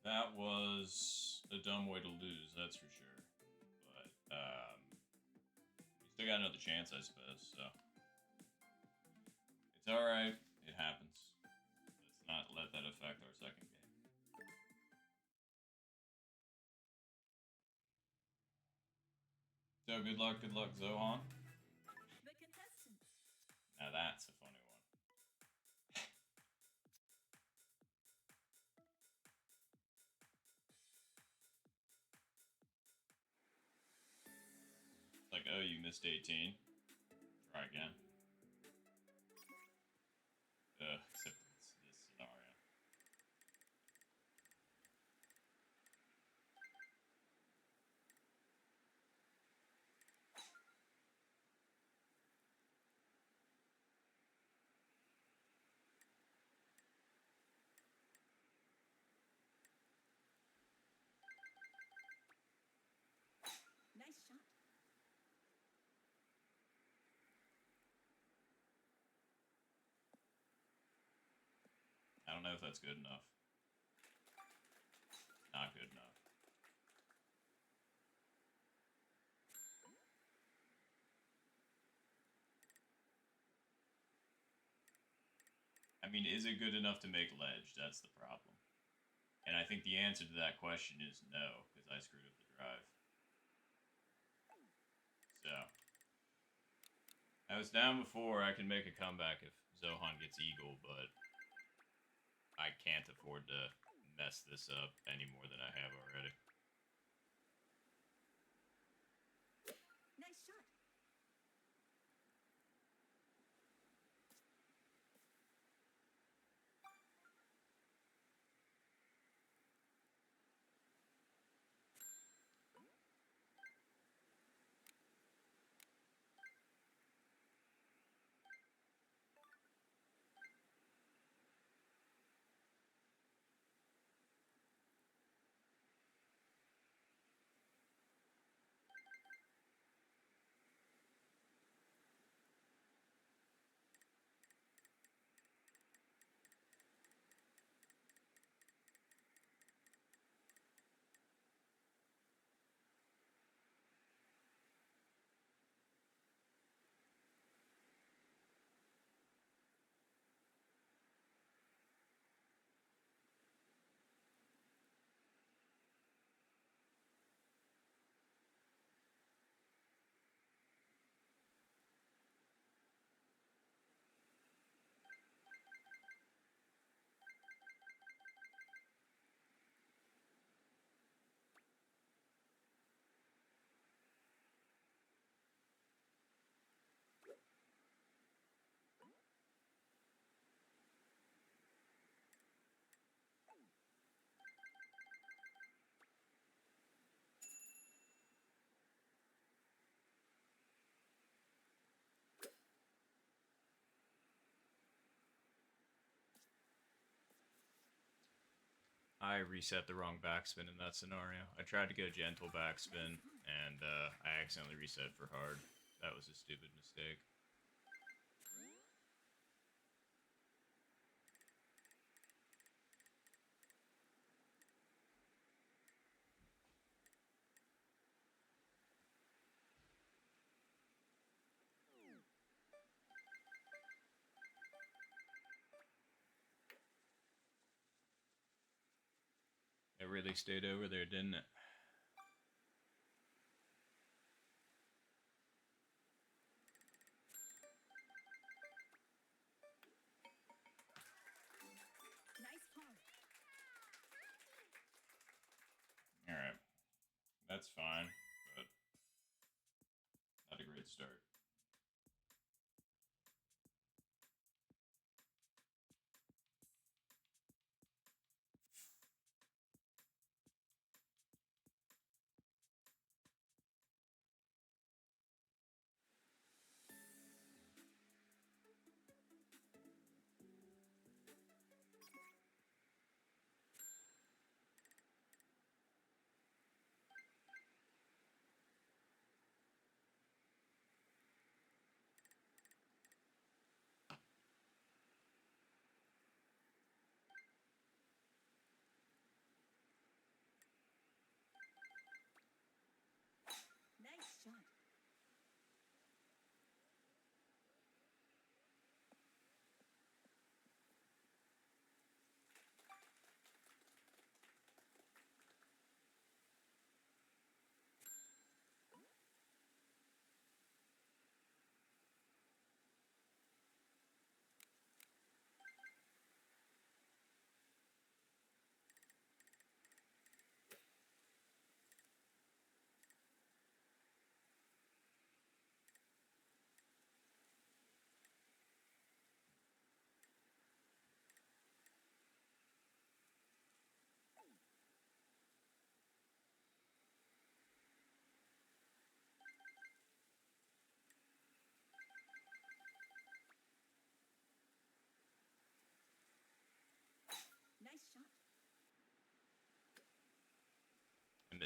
That was a dumb way to lose, that's for sure. But we still got another chance, I suppose. So it's all right. It happens. Let's not let that affect our second game. So good luck, Zohan. The contestants. Now that's a funny one. It's like, oh, you missed 18. Try again. Except it's this scenario. Nice shot. I don't know if that's good enough. Not good enough. I mean, is it good enough to make ledge? That's the problem. And I think the answer to that question is no, because I screwed up the drive. So, I was down before. I can make a comeback if Zohan gets eagle, but I can't afford to mess this up any more than I have already. Nice shot. I reset the wrong backspin in that scenario. I tried to go gentle backspin, and I accidentally reset for hard. That was a stupid mistake. It really stayed over there, didn't it? Nice par. Alright. That's fine, but not a great start.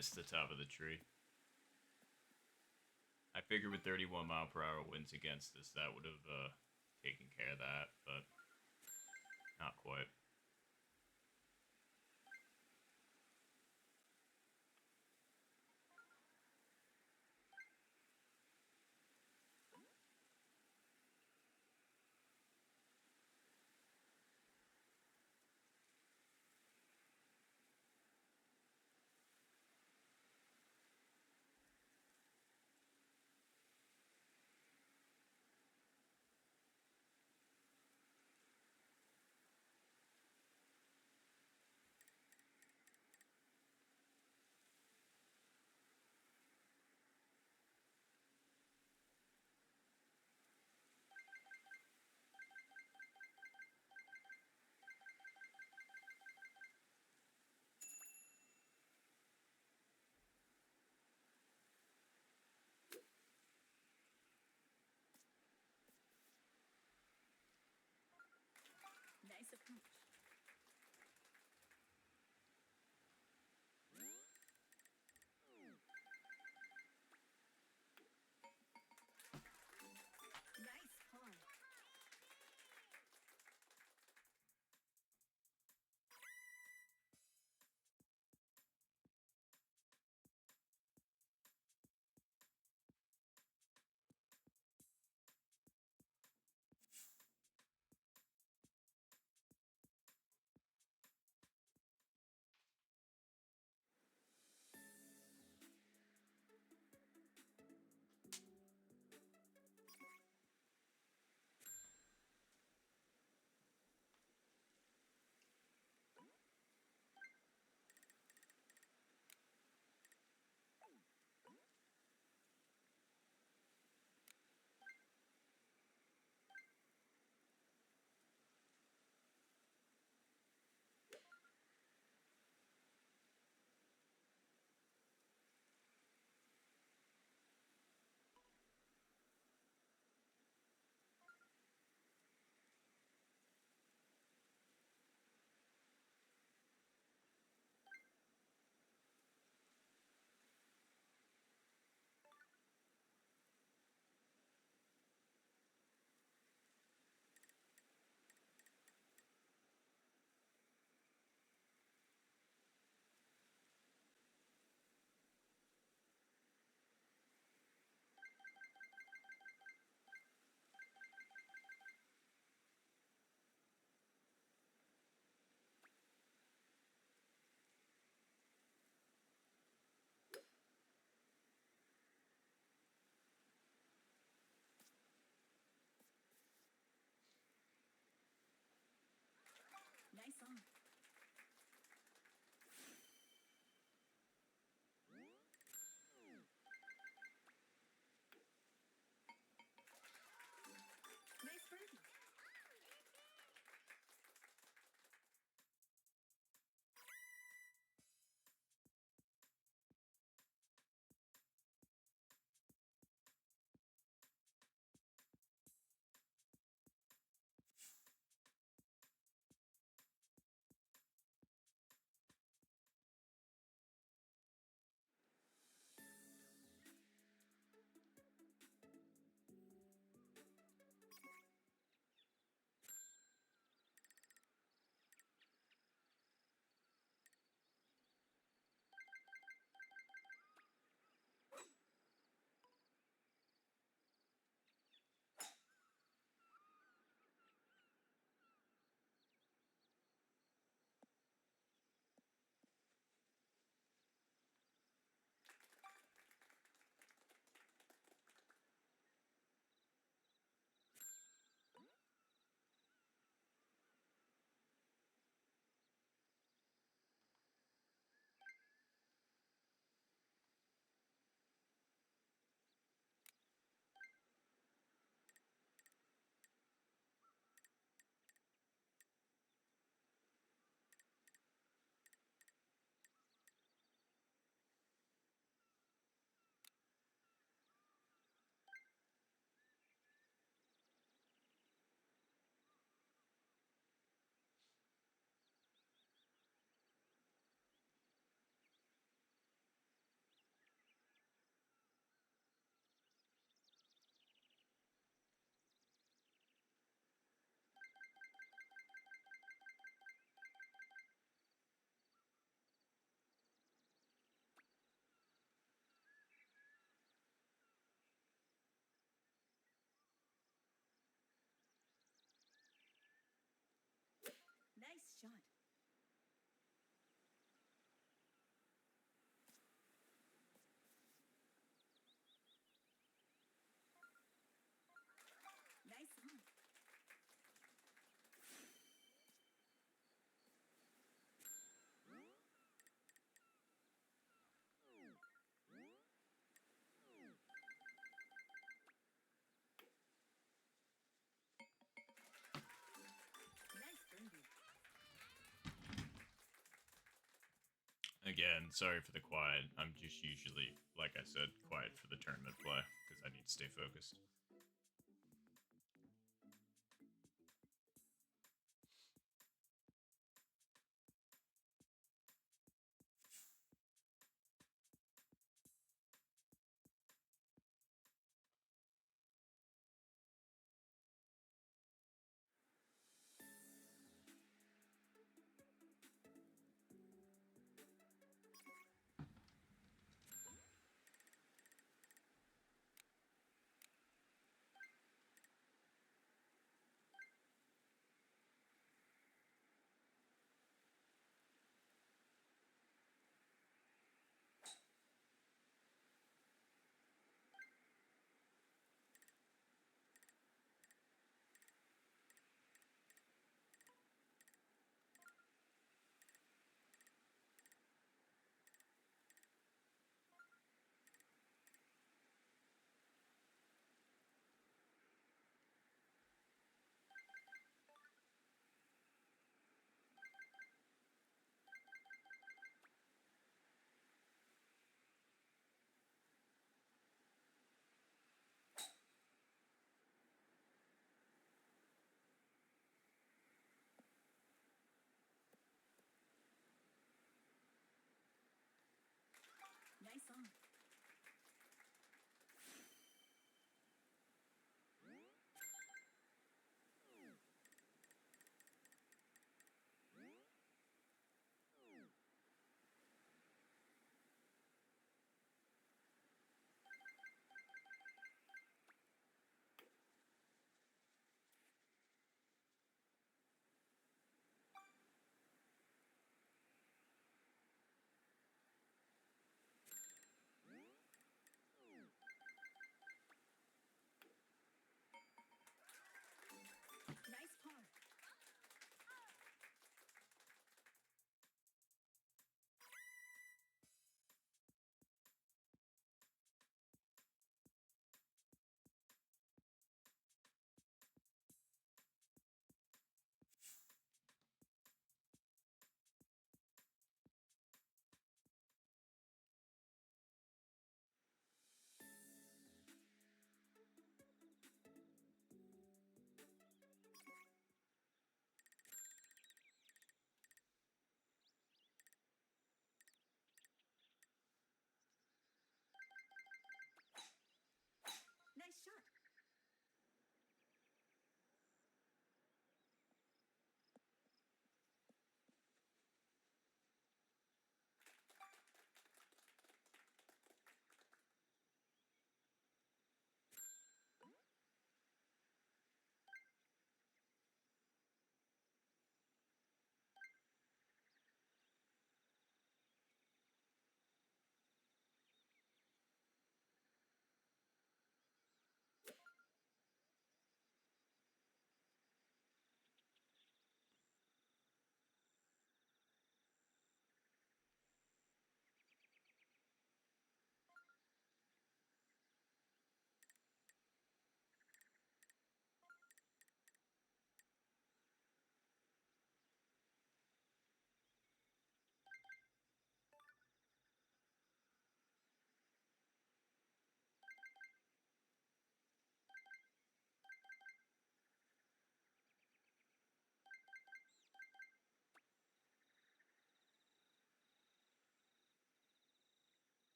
missed the top of the tree. I figured with 31 mph winds against us, that would have taken care of that, but not quite. Again, sorry for the quiet. I'm just usually, like I said, quiet for the tournament play because I need to stay focused.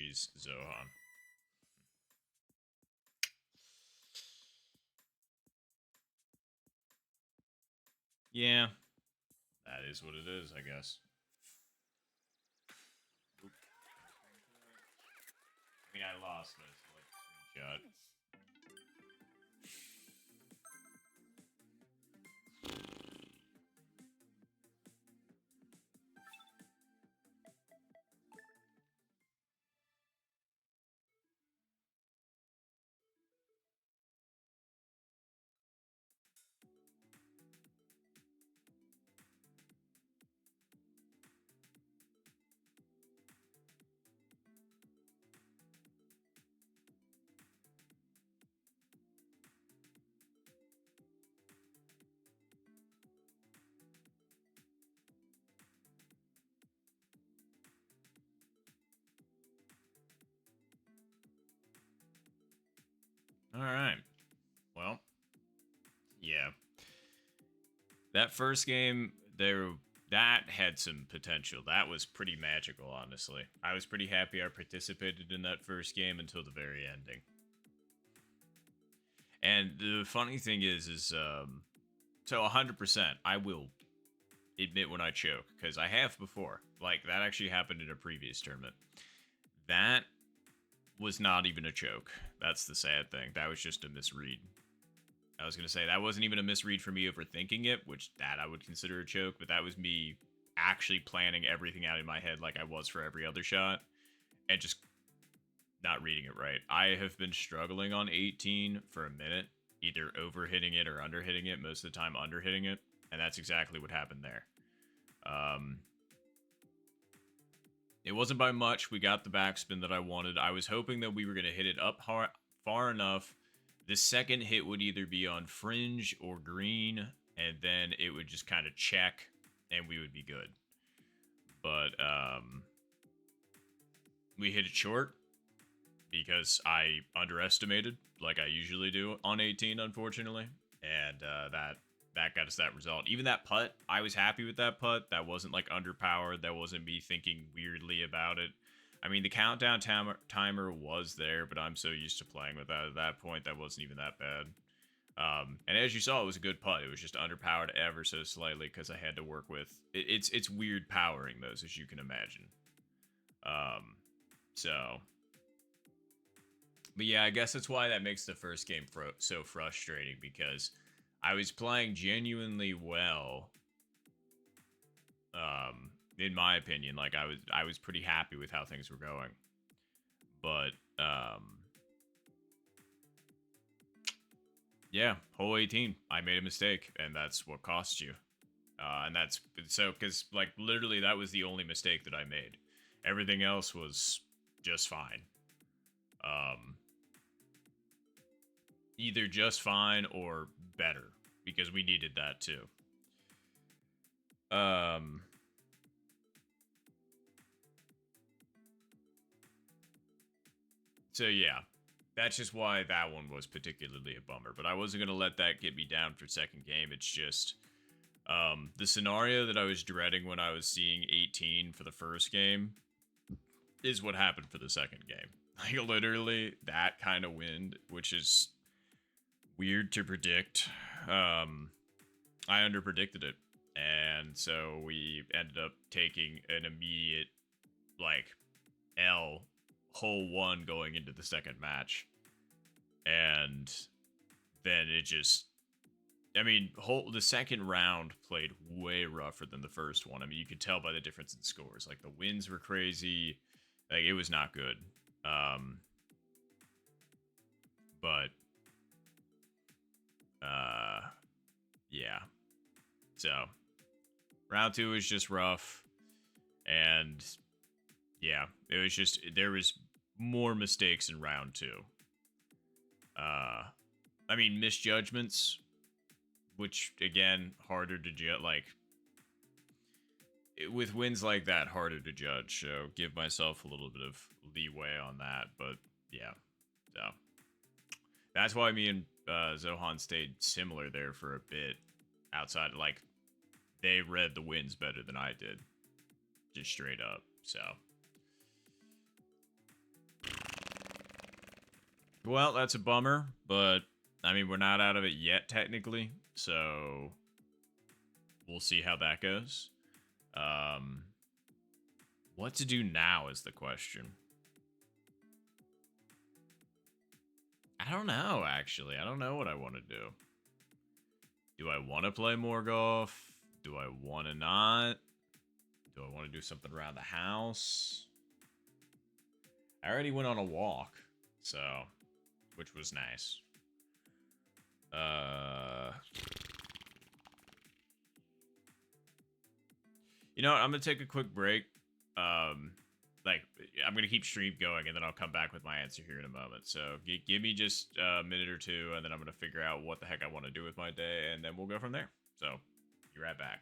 freeze Zohan. Yeah, that is what it is, I guess. Oop. I mean, I lost, but it's like screenshot. Finish. All right. Well, yeah. That first game, that had some potential. That was pretty magical, honestly. I was pretty happy I participated in that first game until the very ending. And the funny thing is so 100%, I will admit when I choke, because I have before. Like, that actually happened in a previous tournament. That was not even a choke. That's the sad thing. That was just a misread. I was going to say, that wasn't even a misread for me overthinking it, which that I would consider a choke, but that was me actually planning everything out in my head like I was for every other shot, and just not reading it right. I have been struggling on 18 for a minute, either overhitting it or underhitting it, most of the time underhitting it, and that's exactly what happened there. It wasn't by much. We got the backspin that I wanted. I was hoping that we were going to hit it up far enough. The second hit would either be on fringe or green, and then it would just kind of check, and we would be good. But we hit it short because I underestimated, like I usually do on 18, unfortunately, and that got us that result. Even that putt, I was happy with that putt. That wasn't like underpowered. That wasn't me thinking weirdly about it. I mean, the countdown timer was there, but I'm so used to playing with that at that point, that wasn't even that bad. And as you saw, it was a good putt. It was just underpowered ever so slightly because I had to work with it's weird powering those, as you can imagine. So, but yeah, I guess that's why that makes the first game so frustrating, because I was playing genuinely well. In my opinion, like I was pretty happy with how things were going, but yeah, hole 18, I made a mistake, and that's what cost you. And that's so because like literally that was the only mistake that I made. Everything else was just fine. Either just fine or better, because we needed that too. So yeah, that's just why that one was particularly a bummer. But I wasn't gonna let that get me down for second game. It's just the scenario that I was dreading when I was seeing 18 for the first game is what happened for the second game. Like literally that kind of wind, which is weird to predict. I underpredicted it, and so we ended up taking an immediate like L hole one going into the second match, and then it just. I mean, the second round played way rougher than the first one. I mean, you could tell by the difference in scores. Like the winds were crazy. Like it was not good. But yeah. So round two was just rough, and yeah, it was just there was more mistakes in round two. I mean, misjudgments, which again harder to judge. Like with wins like that, harder to judge. So give myself a little bit of leeway on that. But yeah, so that's why me and Zohan stayed similar there for a bit. Outside, like they read the wins better than I did, just straight up. So Well, that's a bummer, but I mean, we're not out of it yet, technically. So we'll see how that goes. Um, what to do now is the question. I don't know, actually. I don't know what I want to do. Do I want to play more golf? Do I want to not? Do I want to do something around the house? I already went on a walk, so, which was nice. You know what? I'm gonna take a quick break. Like I'm gonna keep stream going, and then I'll come back with my answer here in a moment. So give me just a minute or two, and then I'm gonna figure out what the heck I want to do with my day, and then we'll go from there. So, be right back.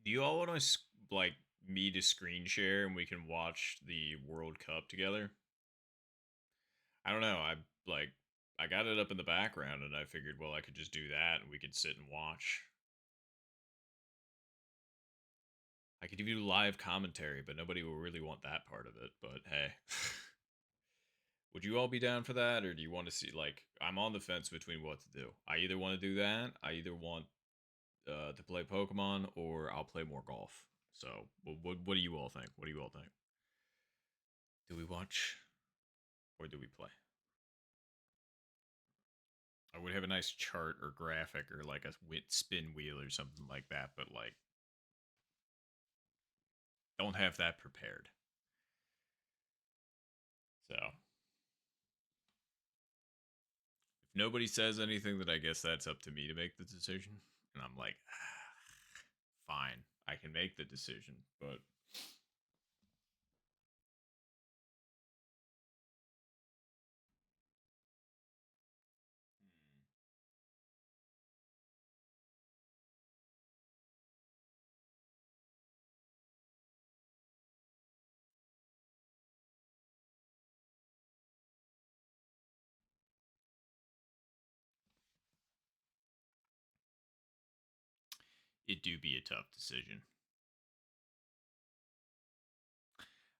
Do you all want to like me to screen share and we can watch the World Cup together? I don't know. Like I got it up in the background and I figured, well, I could just do that and we could sit and watch. I could do live commentary, but nobody will really want that part of it. But hey, would you all be down for that, or do you want to see? Like, I'm on the fence between what to do. I either want to do that, I either want to play Pokemon, or I'll play more golf. So, what do you all think? What do you all think? Do we watch or do we play? I would have a nice chart or graphic or like a spin wheel or something like that, but like, don't have that prepared. So, if nobody says anything, then I guess that's up to me to make the decision. And I'm like, fine, I can make the decision, but it do be a tough decision.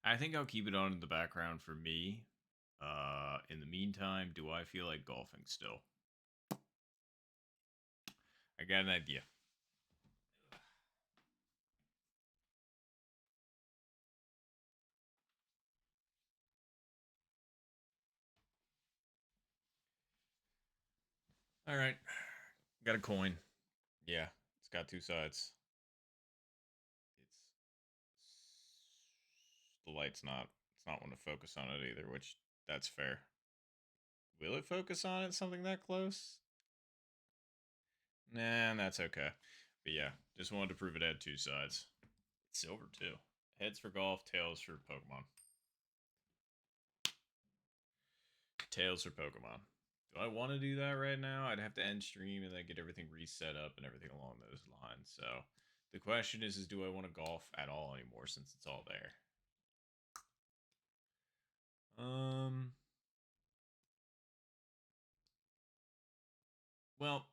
I think I'll keep it on in the background for me. In the meantime, do I feel like golfing still? I got an idea. All right, got a coin. Yeah, it's got two sides. It's the light's not. It's not want to focus on it either, which that's fair. Will it focus on it? Something that close? Nah, that's okay. But yeah, just wanted to prove it had two sides. It's silver too. Heads for golf, tails for Pokemon. Tails for Pokemon. Do I want to do that right now? I'd have to end stream and then get everything reset up and everything along those lines. So the question is do I want to golf at all anymore since it's all there? Well,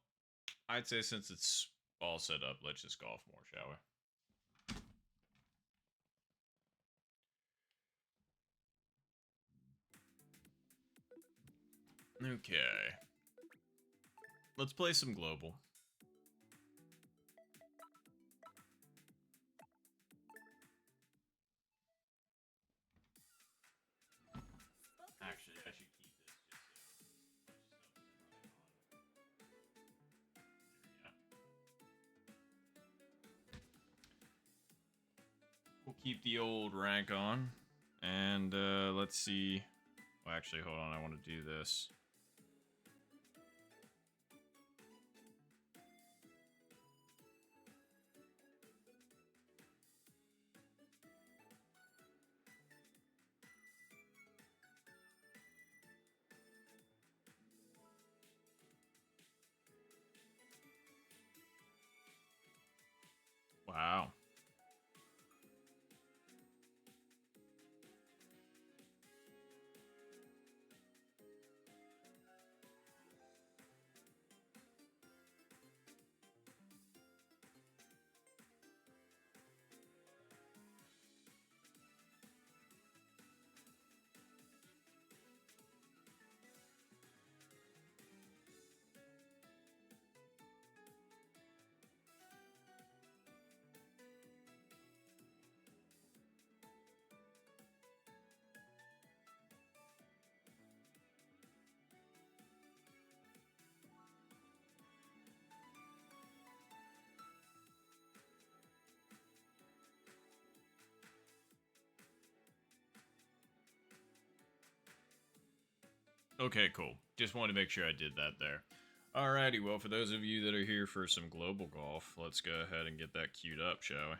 I'd say since it's all set up, let's just golf more, shall we? Okay. Let's play some global. Actually, I should keep this we'll keep the old rank on. And let's see. Well, actually, hold on. I want to do this. Wow. Okay, cool. Just wanted to make sure I did that there. Alrighty, well, for those of you that are here for some global golf, let's go ahead and get that queued up, shall we?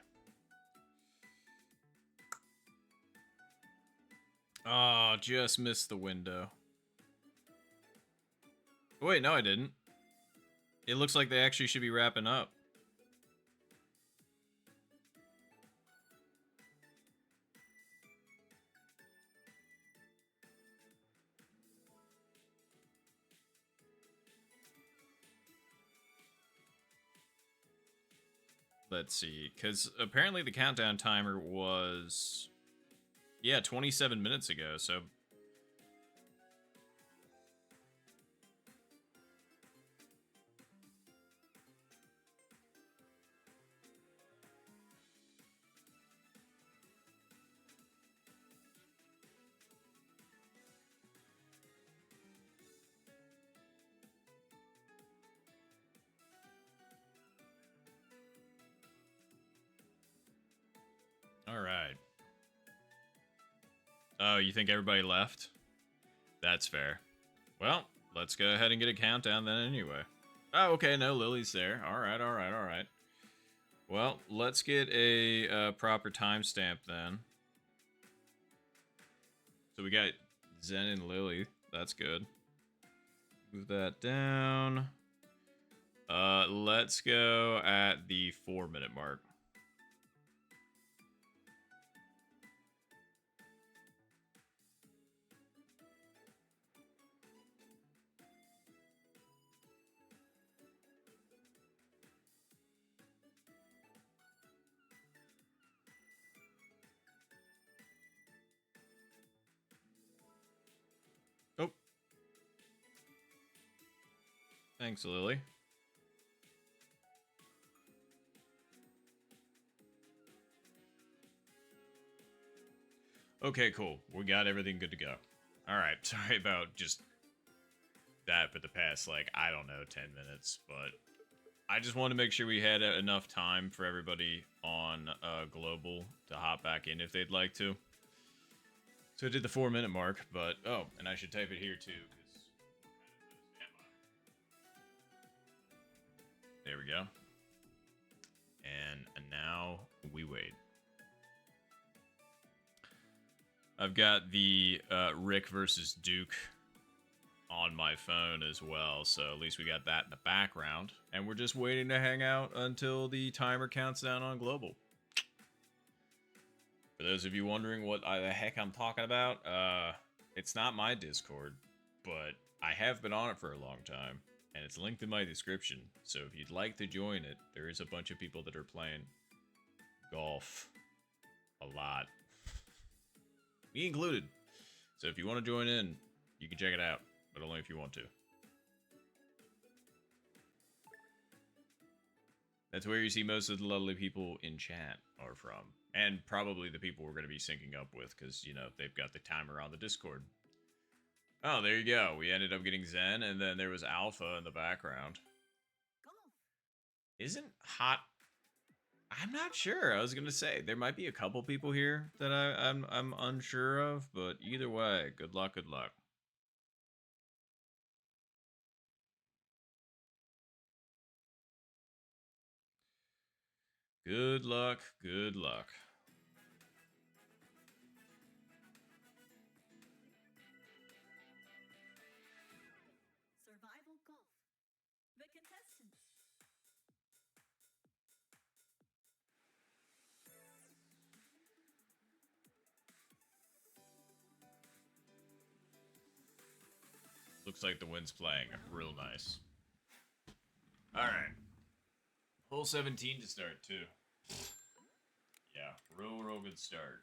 Oh, just missed the window. Wait, no, I didn't. It looks like they actually should be wrapping up. Let's see, because apparently the countdown timer was, yeah, 27 minutes ago, so... All right. Oh, you think everybody left? That's fair. Well, let's go ahead and get a countdown then anyway. Oh, okay, no, Lily's there. All right, all right, all right. Well, let's get a proper timestamp then. So we got Zen and Lily. That's good. Move that down. Let's go at the 4-minute mark. Oh. Thanks, Lily. Okay, cool. We got everything good to go. Alright, sorry about just that for the past, like, I don't know, 10 minutes, but I just wanted to make sure we had enough time for everybody on Global to hop back in if they'd like to. So I did the 4-minute mark, but, oh, and I should type it here too, because there we go. And now we wait. I've got the Rick versus Duke on my phone as well, so at least we got that in the background. And we're just waiting to hang out until the timer counts down on Global. For those of you wondering what the heck I'm talking about, it's not my Discord, but I have been on it for a long time, and it's linked in my description. So if you'd like to join it, there is a bunch of people that are playing golf a lot. Me included. So if you want to join in, you can check it out, but only if you want to. That's where you see most of the lovely people in chat are from. And probably the people we're going to be syncing up with, because, you know, they've got the timer on the Discord. Oh, there you go. We ended up getting Zen, and then there was Alpha in the background. Golf. Isn't Hot... I'm not sure. I was going to say, there might be a couple people here that I'm unsure of, but either way, good luck, good luck. Good luck, good luck. Survival golf. The contestants. Looks like the wind's playing real nice. Alright. Hole 17 to start, too. Yeah, real good start.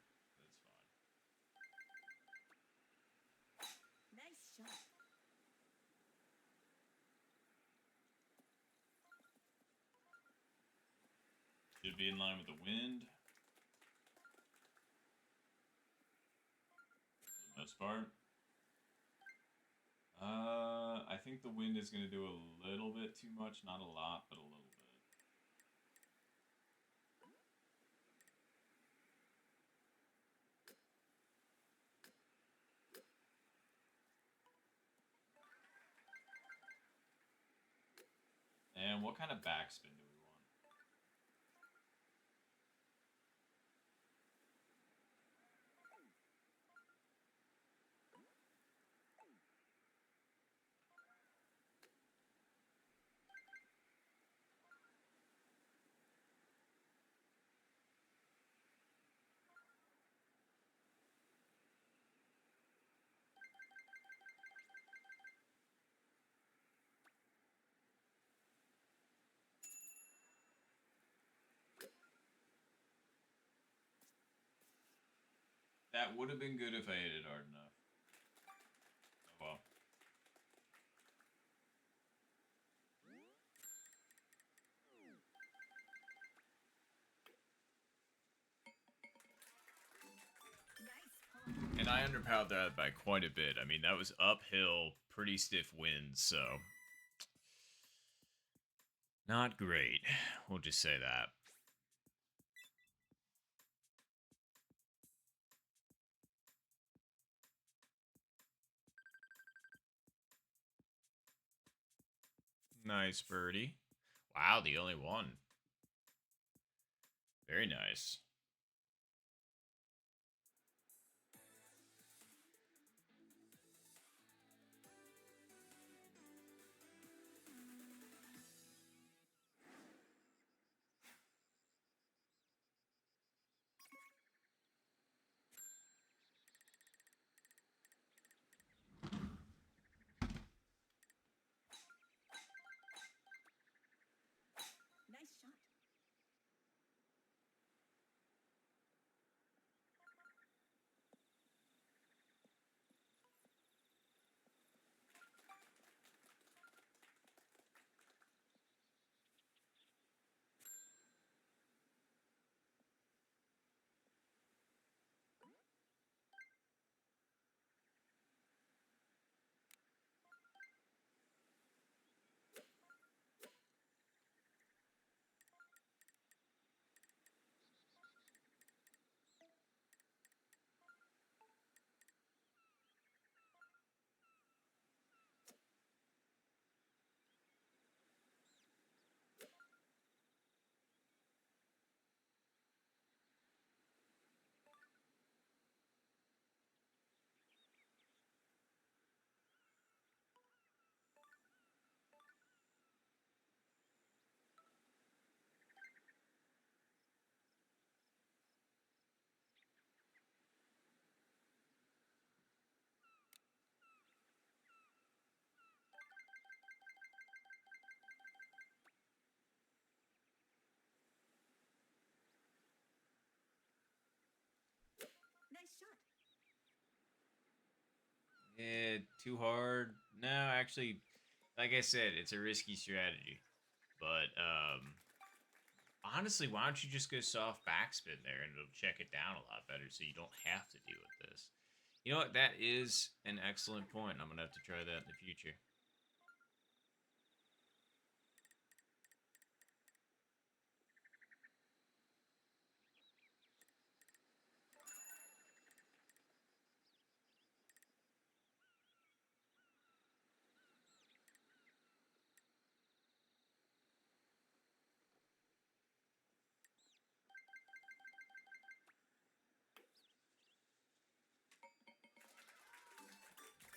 That's fine. Nice shot. Should be in line with the wind. For the most part. I think the wind is going to do a little bit too much. Not a lot, but a little bit. And what kind of backspin do we want? That would have been good if I hit it hard enough. Oh well. Nice point. And I underpowered that by quite a bit. I mean, that was uphill, pretty stiff winds, so not great. We'll just say that. Nice birdie. Wow, the only one. Very nice. Nice shot. Nice shot. Too hard. No, actually, like I said, it's a risky strategy. But honestly, why don't you just go soft backspin there and it'll check it down a lot better so you don't have to deal with this. You know what? That is an excellent point. I'm going to have to try that in the future.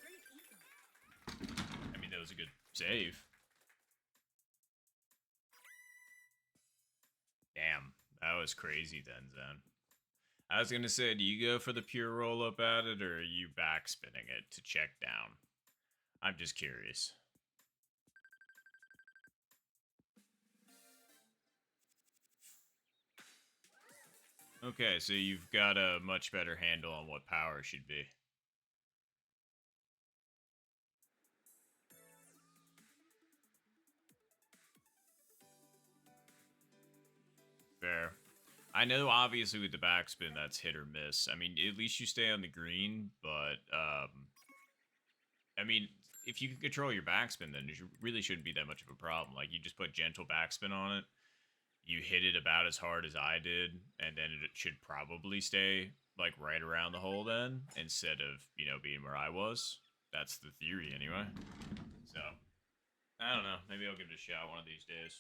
Great eagle. I mean, that was a good save. Damn, that was crazy then, Zen. I was going to say, do you go for the pure roll up at it or are you backspinning it to check down? I'm just curious. Okay, so you've got a much better handle on what power should be. Fair. I know, obviously, with the backspin, that's hit or miss. I mean, at least you stay on the green, but, I mean, if you can control your backspin, then it really shouldn't be that much of a problem. Like, you just put gentle backspin on it, you hit it about as hard as I did, and then it should probably stay, like, right around the hole then, instead of, you know, being where I was. That's the theory, anyway. So, I don't know. Maybe I'll give it a shot one of these days.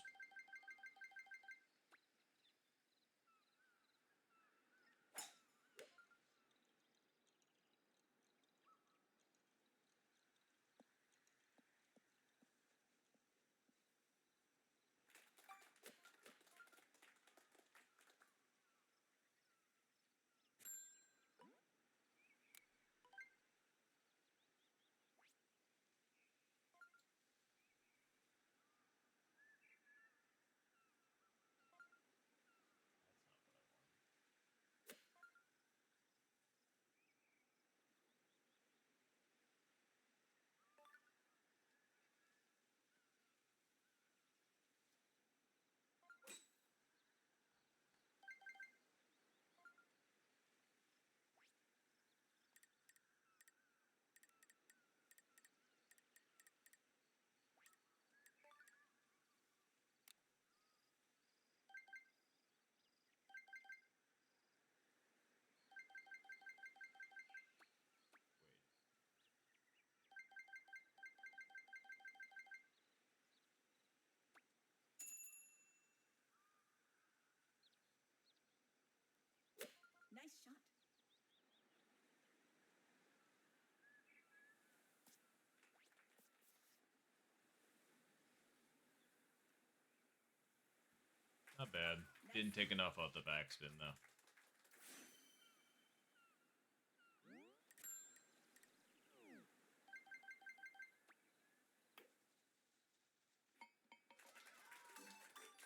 Not bad. Didn't take enough off the backspin, though.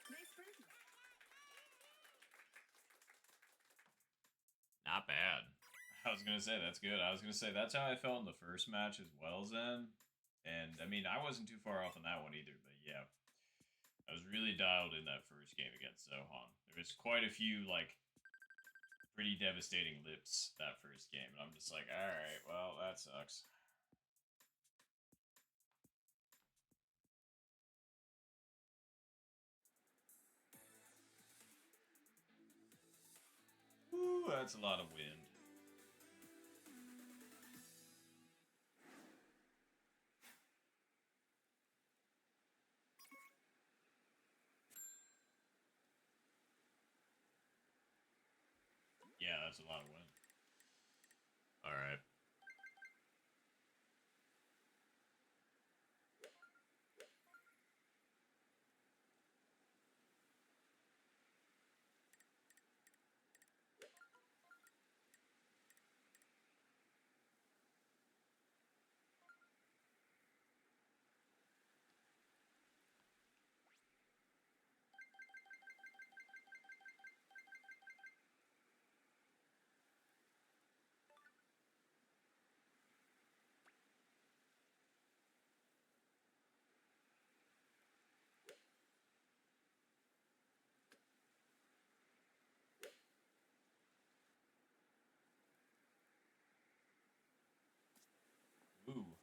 Nice birdie. Not bad. I was going to say, that's good. I was going to say, that's how I felt in the first match as well, Zen. And, I mean, I wasn't too far off on that one either, but yeah. I was really dialed in that first game against Zohan. There was quite a few, like, pretty devastating lips that first game, and I'm just like, alright, well, that sucks. Ooh, that's a lot of wind. Yeah, that's a lot of wind. Alright. Ooh.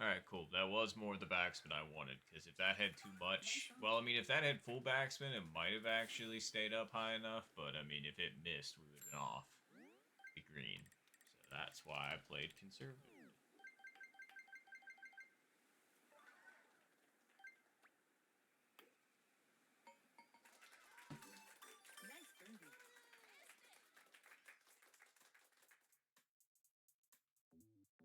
Alright, cool. That was more the backspin I wanted, because if that had too much... Well, I mean, if that had full backspin, it might have actually stayed up high enough, but, I mean, if it missed, we would have been off the green. So that's why I played conservatively. Nice birdie.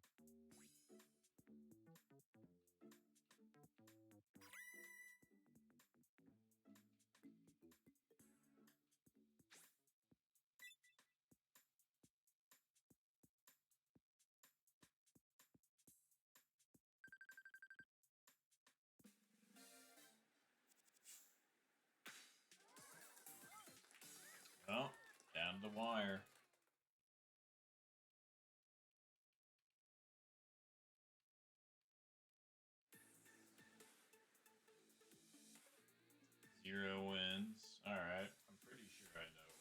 Well, down the wire. Zero wins. Alright, I'm pretty sure I know.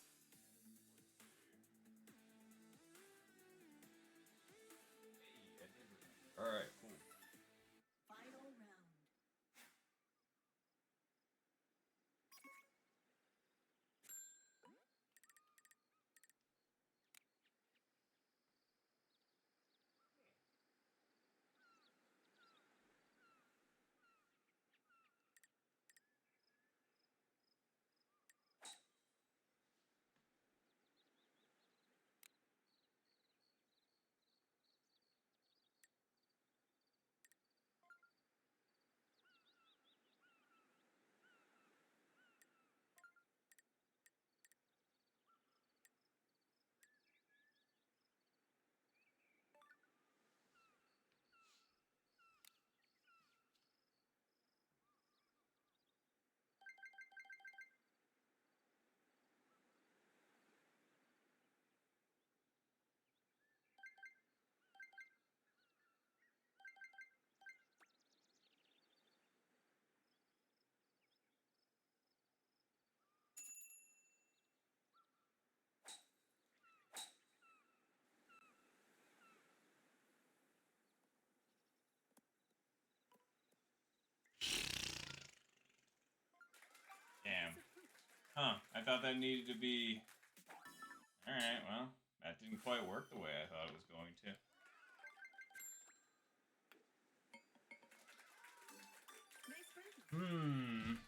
Hey, I did remember. Alright, cool. Final round. Damn. Huh, I thought that needed to be... Alright, well, that didn't quite work the way I thought it was going to. Nice birdie.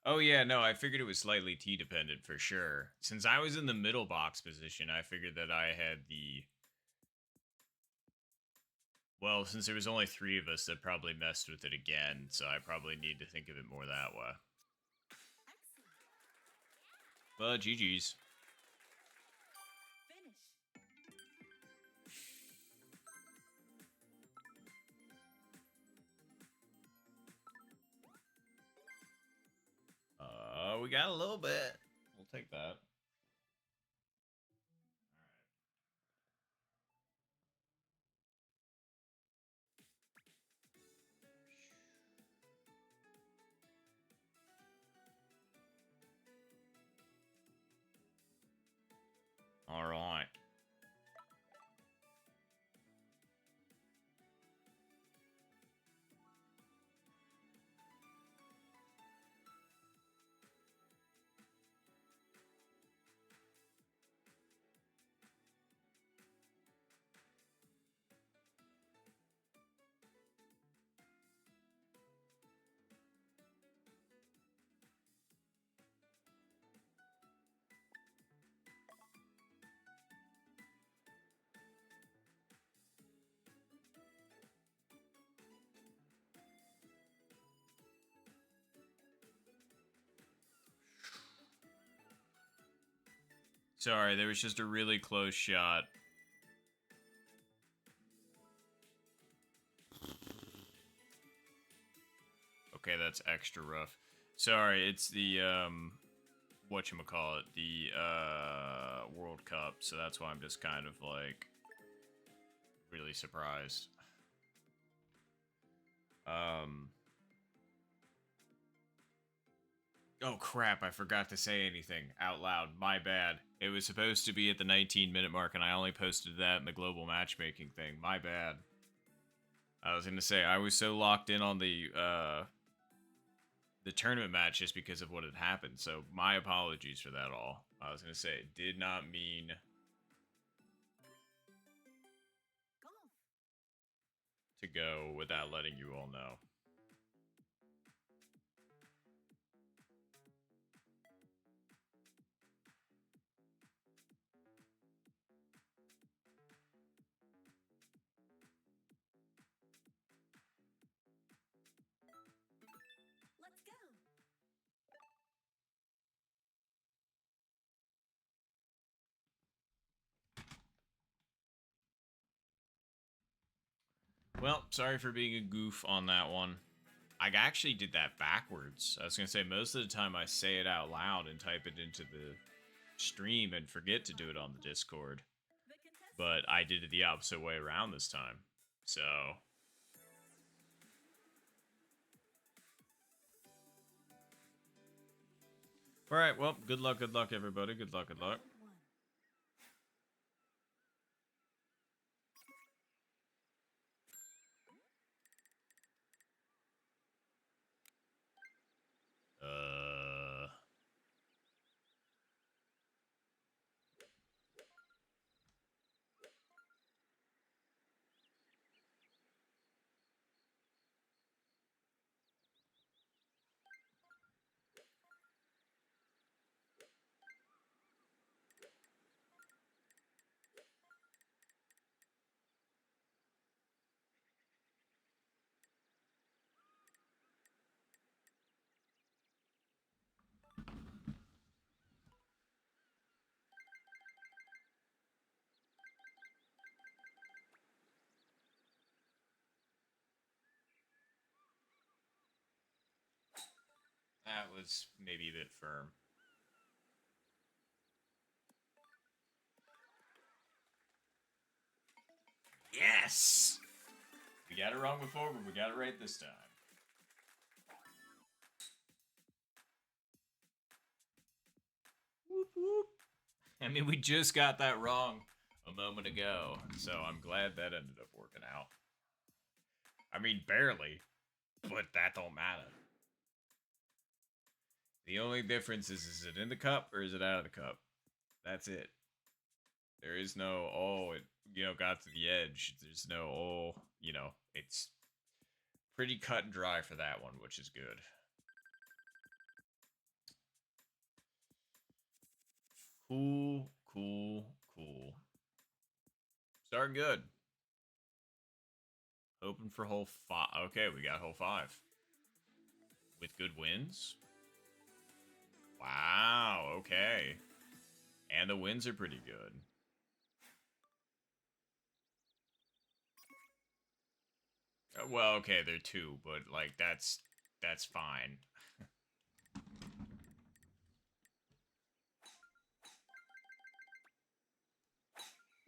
Oh yeah, no, I figured it was slightly T dependent for sure. Since I was in the middle box position, I figured that I had the Well, since there was only 3 of us, that probably messed with it again, so I probably need to think of it more that way. Excellent. But GG's. Finish. We got a little bit. We'll take that. All right. Sorry, there was just a really close shot. Okay, that's extra rough. Sorry, it's the whatchamacallit, the World Cup, so that's why I'm just kind of like really surprised. Oh crap, I forgot to say anything out loud. My bad. It was supposed to be at the 19-minute mark and I only posted that in the global matchmaking thing. My bad. I was gonna say I was so locked in on the tournament match just because of what had happened. So my apologies for that all. I was gonna say it did not mean Golf. to go without letting you all know. Let's go. Well, sorry for being a goof on that one. I actually did that backwards. I was gonna say most of the time I say it out loud and type it into the stream and forget to do it on the Discord. The contestant. But I did it the opposite way around this time. So alright, well, good luck, everybody. Good luck, good luck. Round one. Uh that was maybe a bit firm. Yes! We got it wrong before, but we got it right this time. Whoop whoop. I mean, we just got that wrong a moment ago, so I'm glad that ended up working out. I mean, barely, but that don't matter. The only difference is it in the cup or is it out of the cup? That's it. There is no, oh, it, got to the edge. There's no, oh, it's pretty cut and dry for that one, which is good. Cool, cool, cool. Starting good. Hoping for hole 5. Okay, we got hole 5. With good wins? Wow, okay. And the wins are pretty good. Well, okay, they're 2, but like that's fine.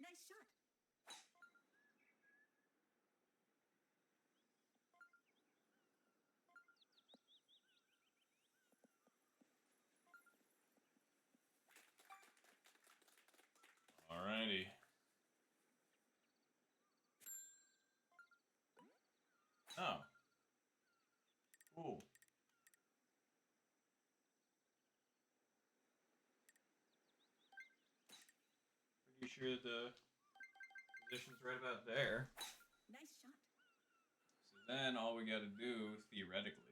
Nice shot. Alrighty. Oh. Cool. Pretty sure the position's right about there. Nice shot. So then all we gotta do, theoretically,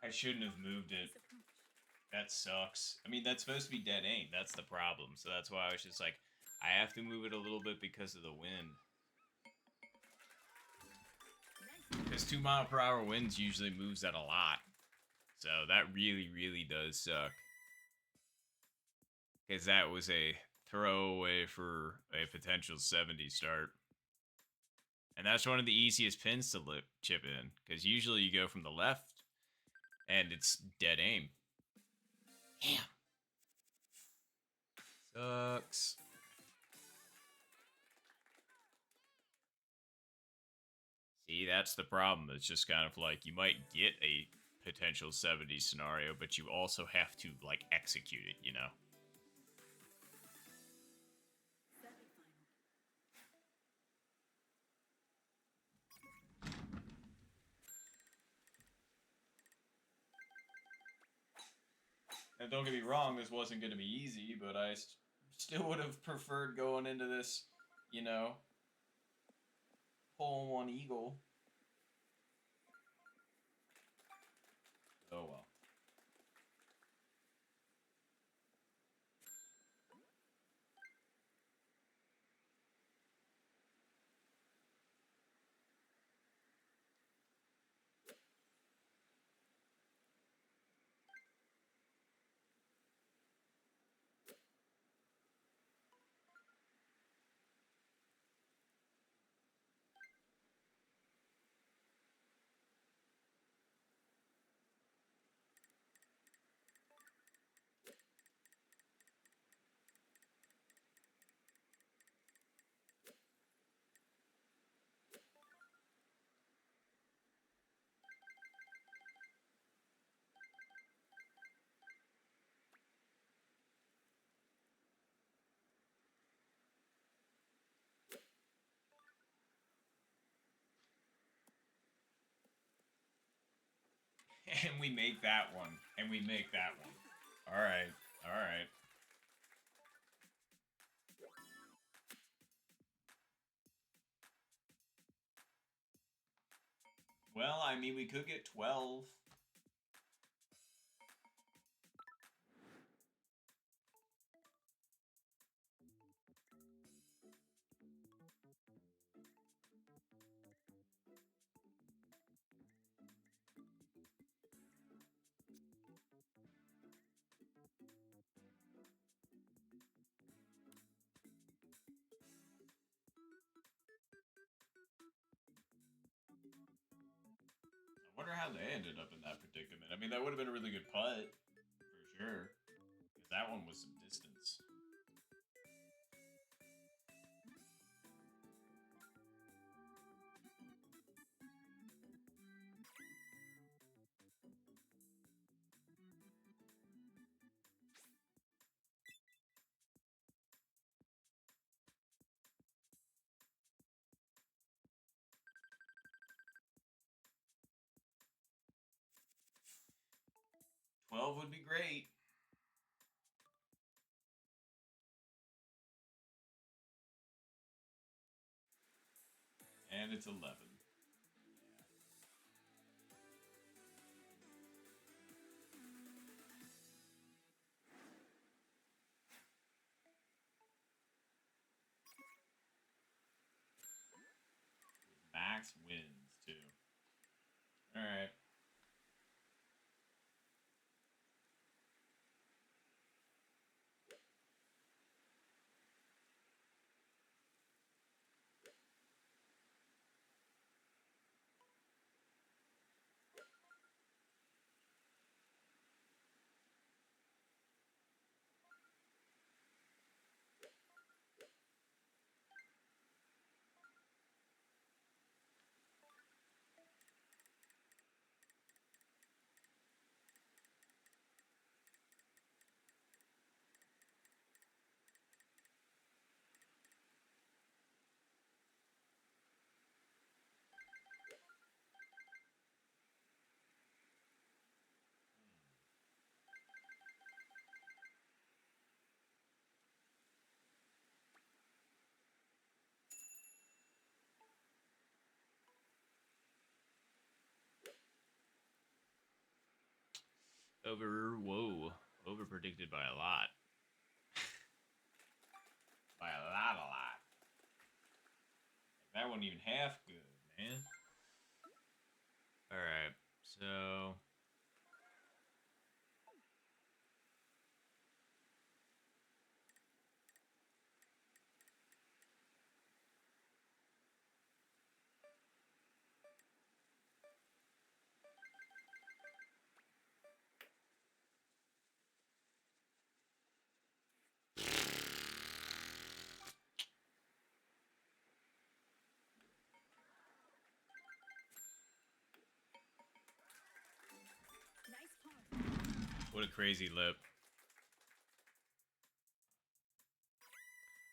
I shouldn't have moved it. Nice approach. That sucks. I mean, that's supposed to be dead aim. That's the problem. So that's why I was just like, I have to move it a little bit because of the wind. Nice. Because 2 mile per hour winds usually moves that a lot. So that really, really does suck. Because that was a throwaway for a potential 70 start. And that's one of the easiest pins to chip in. Because usually you go from the left and it's dead aim. Damn. Sucks. See, that's the problem. It's just kind of like you might get a potential 70 scenario, but you also have to like execute it, you know? Semi-final. And don't get me wrong, this wasn't going to be easy, but I still would have preferred going into this, you know, hole-in-one eagle. Oh well. And we make that one. And we make that one. Alright. Alright. Well, I mean, we could get 12. glad they ended up in that predicament. I mean, that would have been a really good putt, for sure. Because that one was some distance. $12 would be great. And it's 11. Max wins, too. Alright. Over predicted by a lot. By a lot. Like, that wasn't even half good, man. Alright, so... Nice par. What a crazy lip.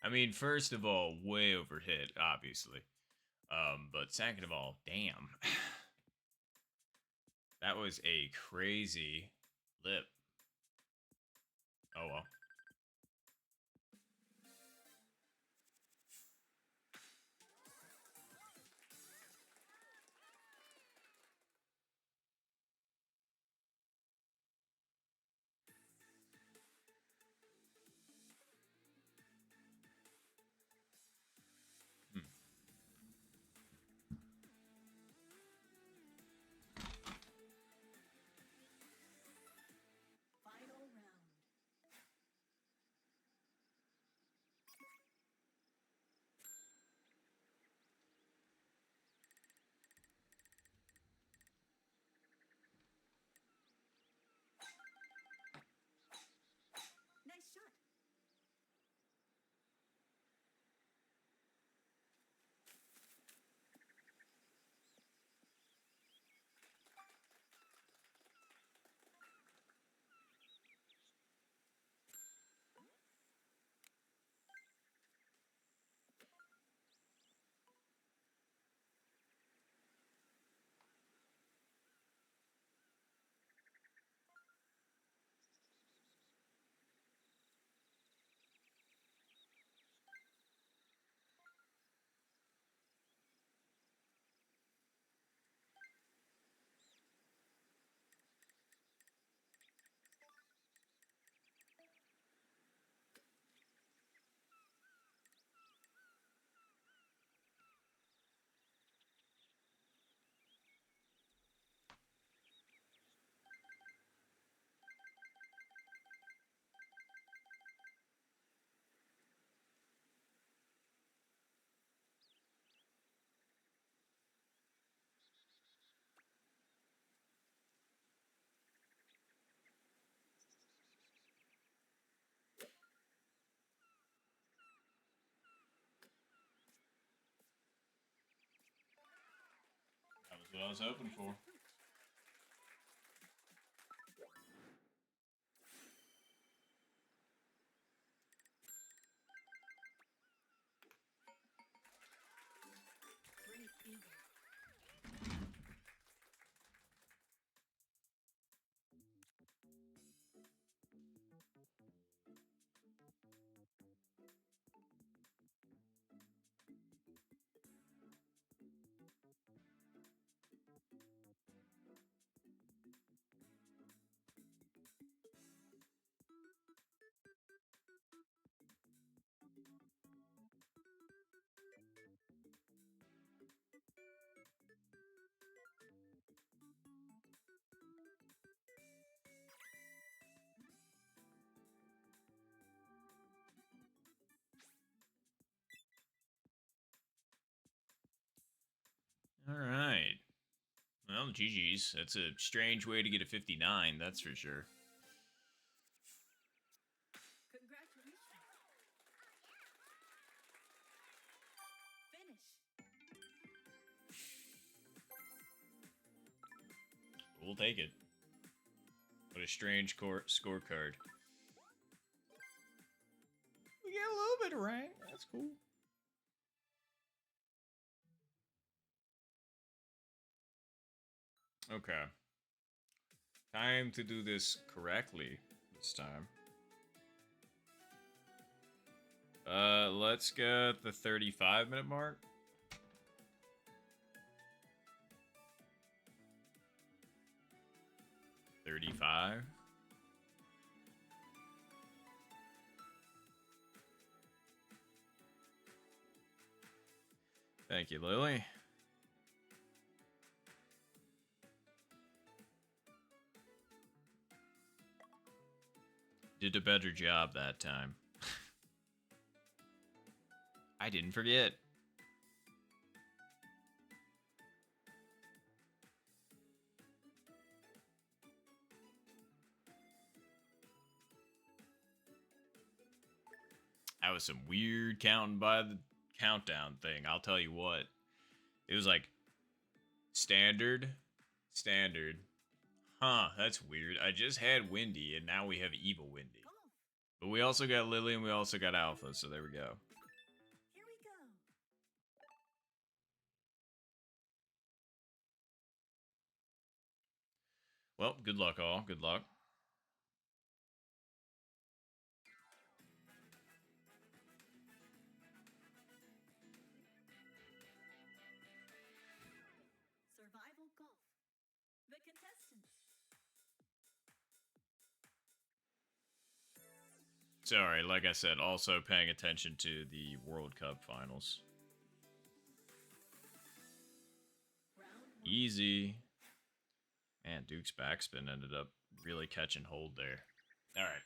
I mean, first of all, way overhit, obviously. But second of all, damn. That was a crazy lip. Oh well. Final round. what I was hoping for. Great eagle. All right. Well, GG's. That's a strange way to get a 59, that's for sure. Congratulations. Finish. We'll take it. What a strange scorecard. We get a little bit of rank. That's cool. Okay. Time to do this correctly this time. Let's get the 35-minute mark. $35. Thank you, Lily. Did a better job that time. I didn't forget. That was some weird counting by the countdown thing. I'll tell you what. It was like standard. Huh, that's weird. I just had Windy and now we have Evil Windy. Golf. But we also got Lily and we also got Alpha, so there we go. Here we go. Well, good luck all. Good luck. Survival golf. The contestants. Sorry, like I said, also paying attention to the World Cup finals. Round one. Easy. Man, Duke's backspin ended up really catching hold there. All right.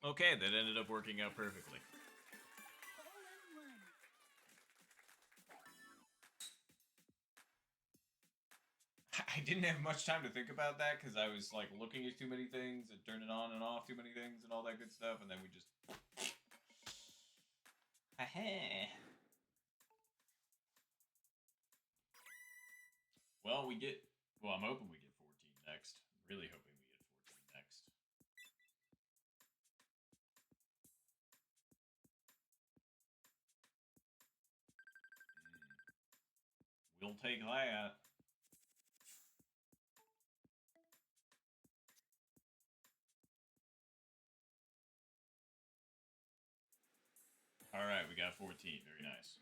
Okay, that ended up working out perfectly. Hole in one. I didn't have much time to think about that because I was like looking at too many things and turning on and off too many things and all that good stuff, and then we just. Well, we get. Well, I'm hoping we get 14 next. Really hoping we get 14 next. take that. Alright, we got 14. Very nice.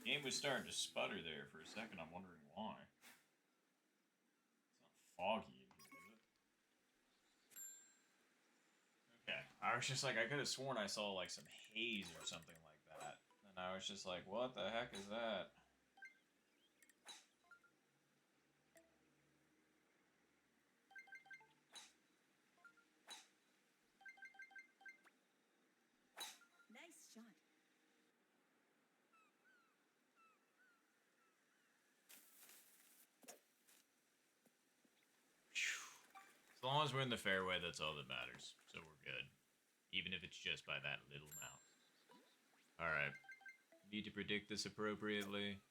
Game was starting to sputter there for a second. I'm wondering why. It's not foggy in here, is it? Okay. I was just like, I could have sworn I saw like some haze or something like that. And I was just like, what the heck is that? Nice shot. As long as we're in the fairway, that's all that matters. So we're good. Even if it's just by that little amount. Alright. Need to predict this appropriately.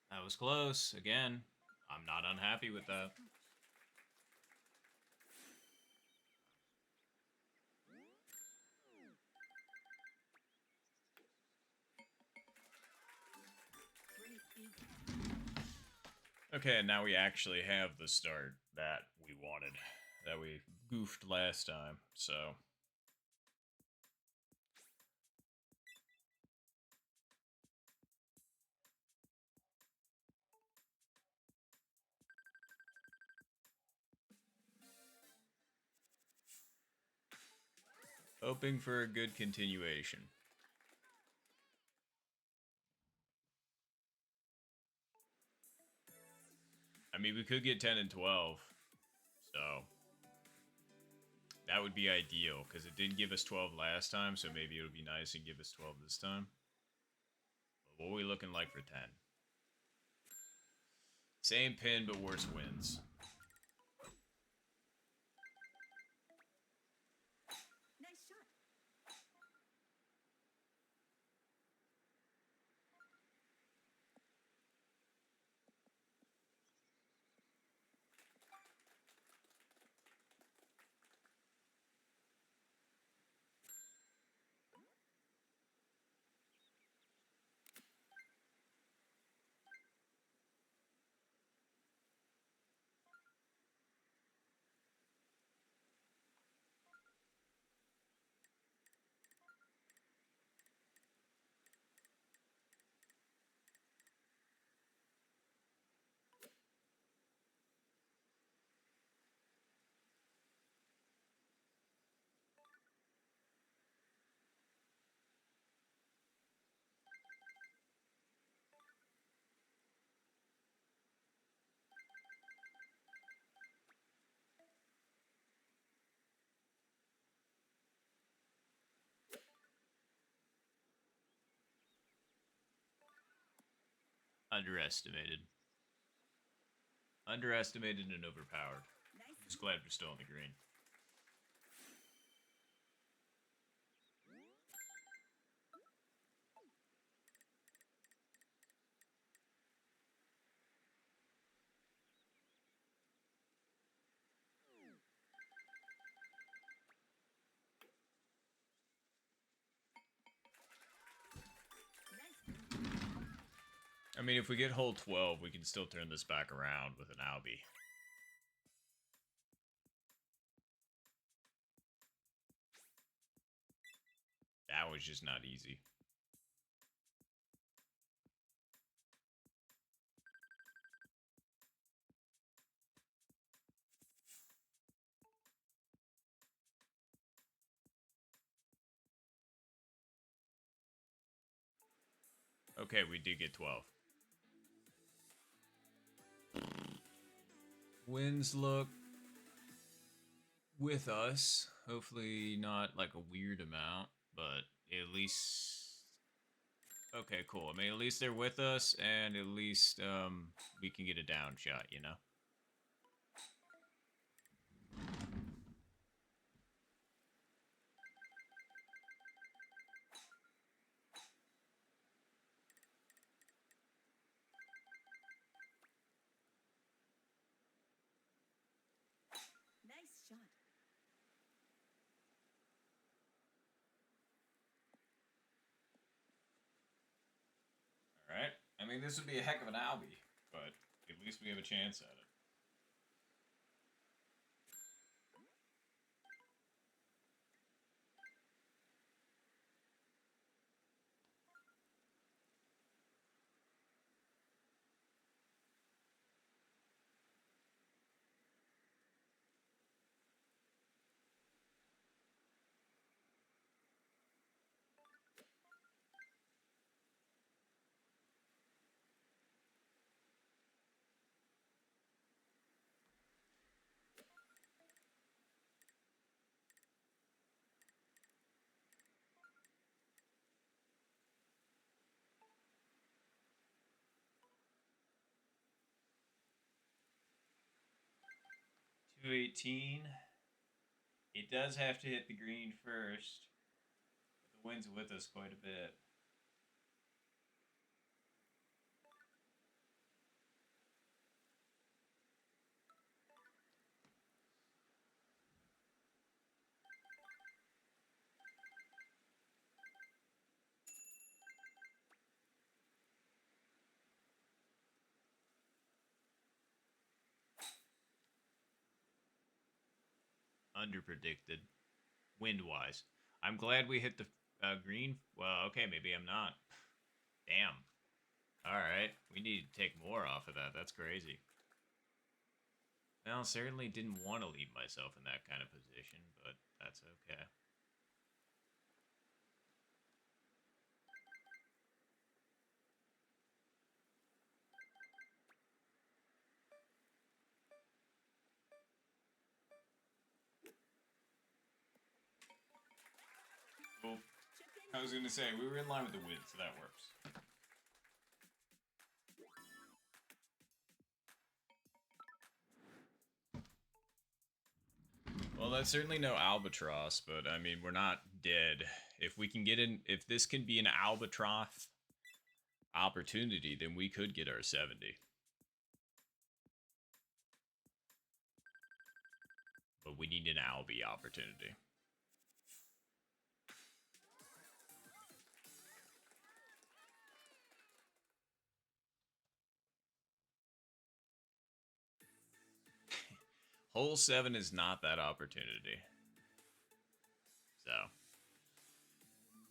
That was close. Again, I'm not unhappy with that. Great eagle. Okay, now we actually have the start that we wanted. That we goofed last time, so... Hoping for a good continuation. I mean, we could get 10 and 12, so that would be ideal, because it didn't give us 12 last time, so maybe it would be nice and give us 12 this time. But what are we looking like for 10? Same pin, but worse wins. Nice shot. Underestimated. Underestimated and overpowered. Nice. Just glad we're still in the green. I mean, if we get hole 12, we can still turn this back around with an Albie. just not easy. Okay, we did get 12. Winds look with us. Hopefully not like a weird amount, but at least... Okay, cool. I mean, at least they're with us, and at least we can get a down shot, you know? Nice shot. Alright. I mean, this would be a heck of an albie, but at least we have a chance at it. $218. It does have to hit the green first, but the wind's with us quite a bit. Underpredicted, wind-wise. I'm glad we hit the green. Well, okay, maybe I'm not. Damn. Alright, we need to take more off of that. That's crazy. Well, certainly didn't want to leave myself in that kind of position, but that's okay. Cool. Chip in. I was going to say, we were in line with the wind, so that works. Well, that's certainly no albatross, but I mean, we're not dead. If we can get in, if this can be an albatross opportunity, then we could get our 70. But we need an Albie opportunity. Hole 7 is not that opportunity. So,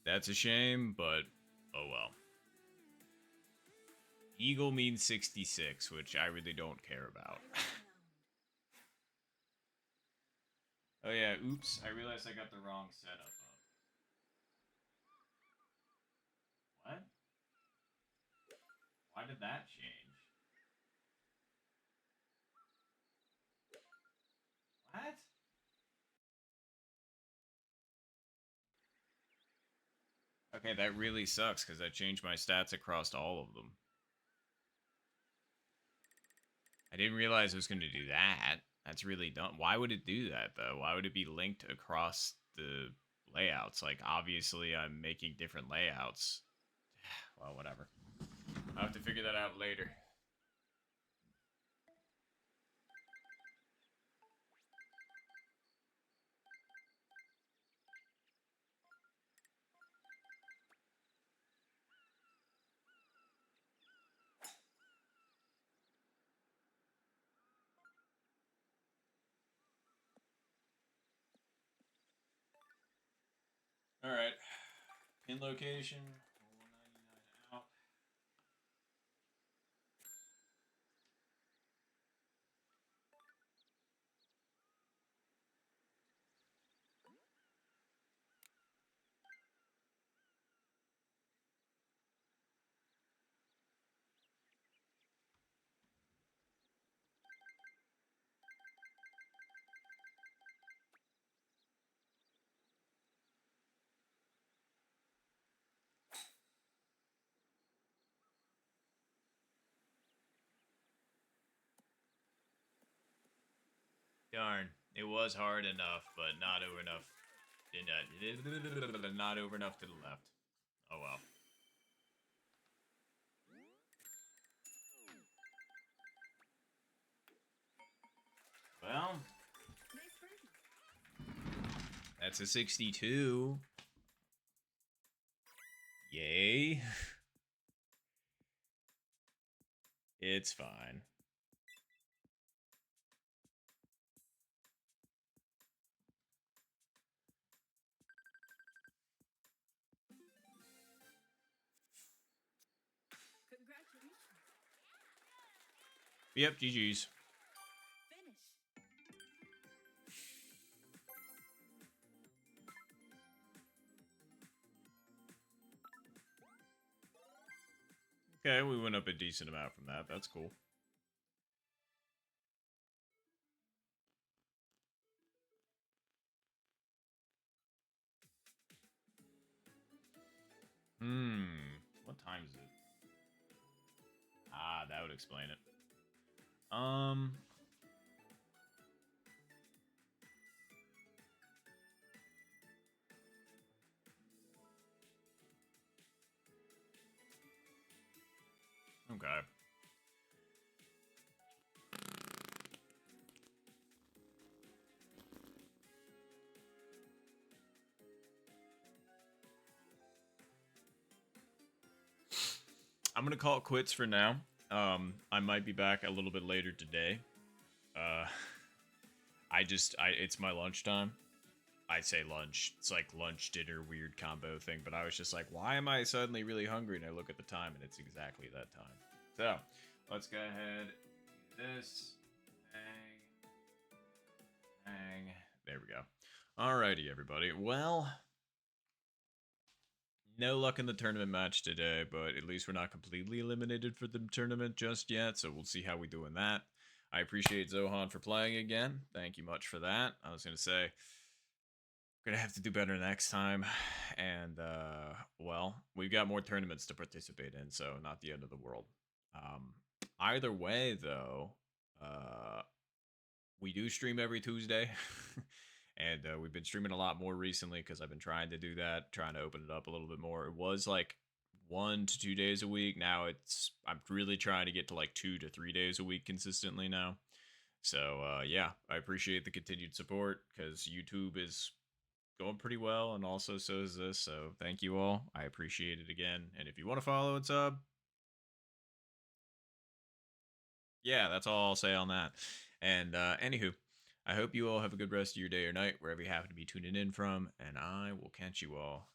that's a shame, but oh well. Eagle means 66, which I really don't care about. Oh yeah, oops, I realized I got the wrong setup up. What? Why did that change? What? Okay, that really sucks because I changed my stats across all of them. I didn't realize it was going to do that. That's really dumb. Why would it do that, though? Why would it be linked across the layouts? Like, obviously, I'm making different layouts. Well, whatever. I'll have to figure that out later. All right. In location, 199 out. Darn, it was hard enough, but not over enough. Not over enough to the left. Oh well. Well, Nice birdie. that's a 62. Yay. It's fine. Congratulations. Yep, GG's. Finish. Okay, we went up a decent amount from that. That's cool. What time is it? Ah, that would explain it. Okay. I'm gonna call it quits for now. I might be back a little bit later today. Uh, it's my lunchtime. I say lunch. It's like lunch, dinner, weird combo thing. But I was just like, why am I suddenly really hungry? And I look at the time, and it's exactly that time. So, let's go ahead. Do this. Bang. Bang. There we go. Alrighty, everybody. Well, no luck in the tournament match today, but at least we're not completely eliminated for the tournament just yet, so we'll see how we do in that. I appreciate Zohan for playing again. Thank you much for that. I was going to say, gonna have to do better next time, and well, we've got more tournaments to participate in, so not the end of the world. Um, Either way, though, uh, we do stream every Tuesday. And we've been streaming a lot more recently because I've been trying to do that, trying to open it up a little bit more. It was like 1 to 2 days a week. Now I'm really trying to get to like 2 to 3 days a week consistently now. So yeah, I appreciate the continued support because YouTube is going pretty well, and also so is this. So thank you all. I appreciate it again. And if you want to follow and sub, yeah, that's all I'll say on that. And anywho, I hope you all have a good rest of your day or night, wherever you happen to be tuning in from, and I will catch you all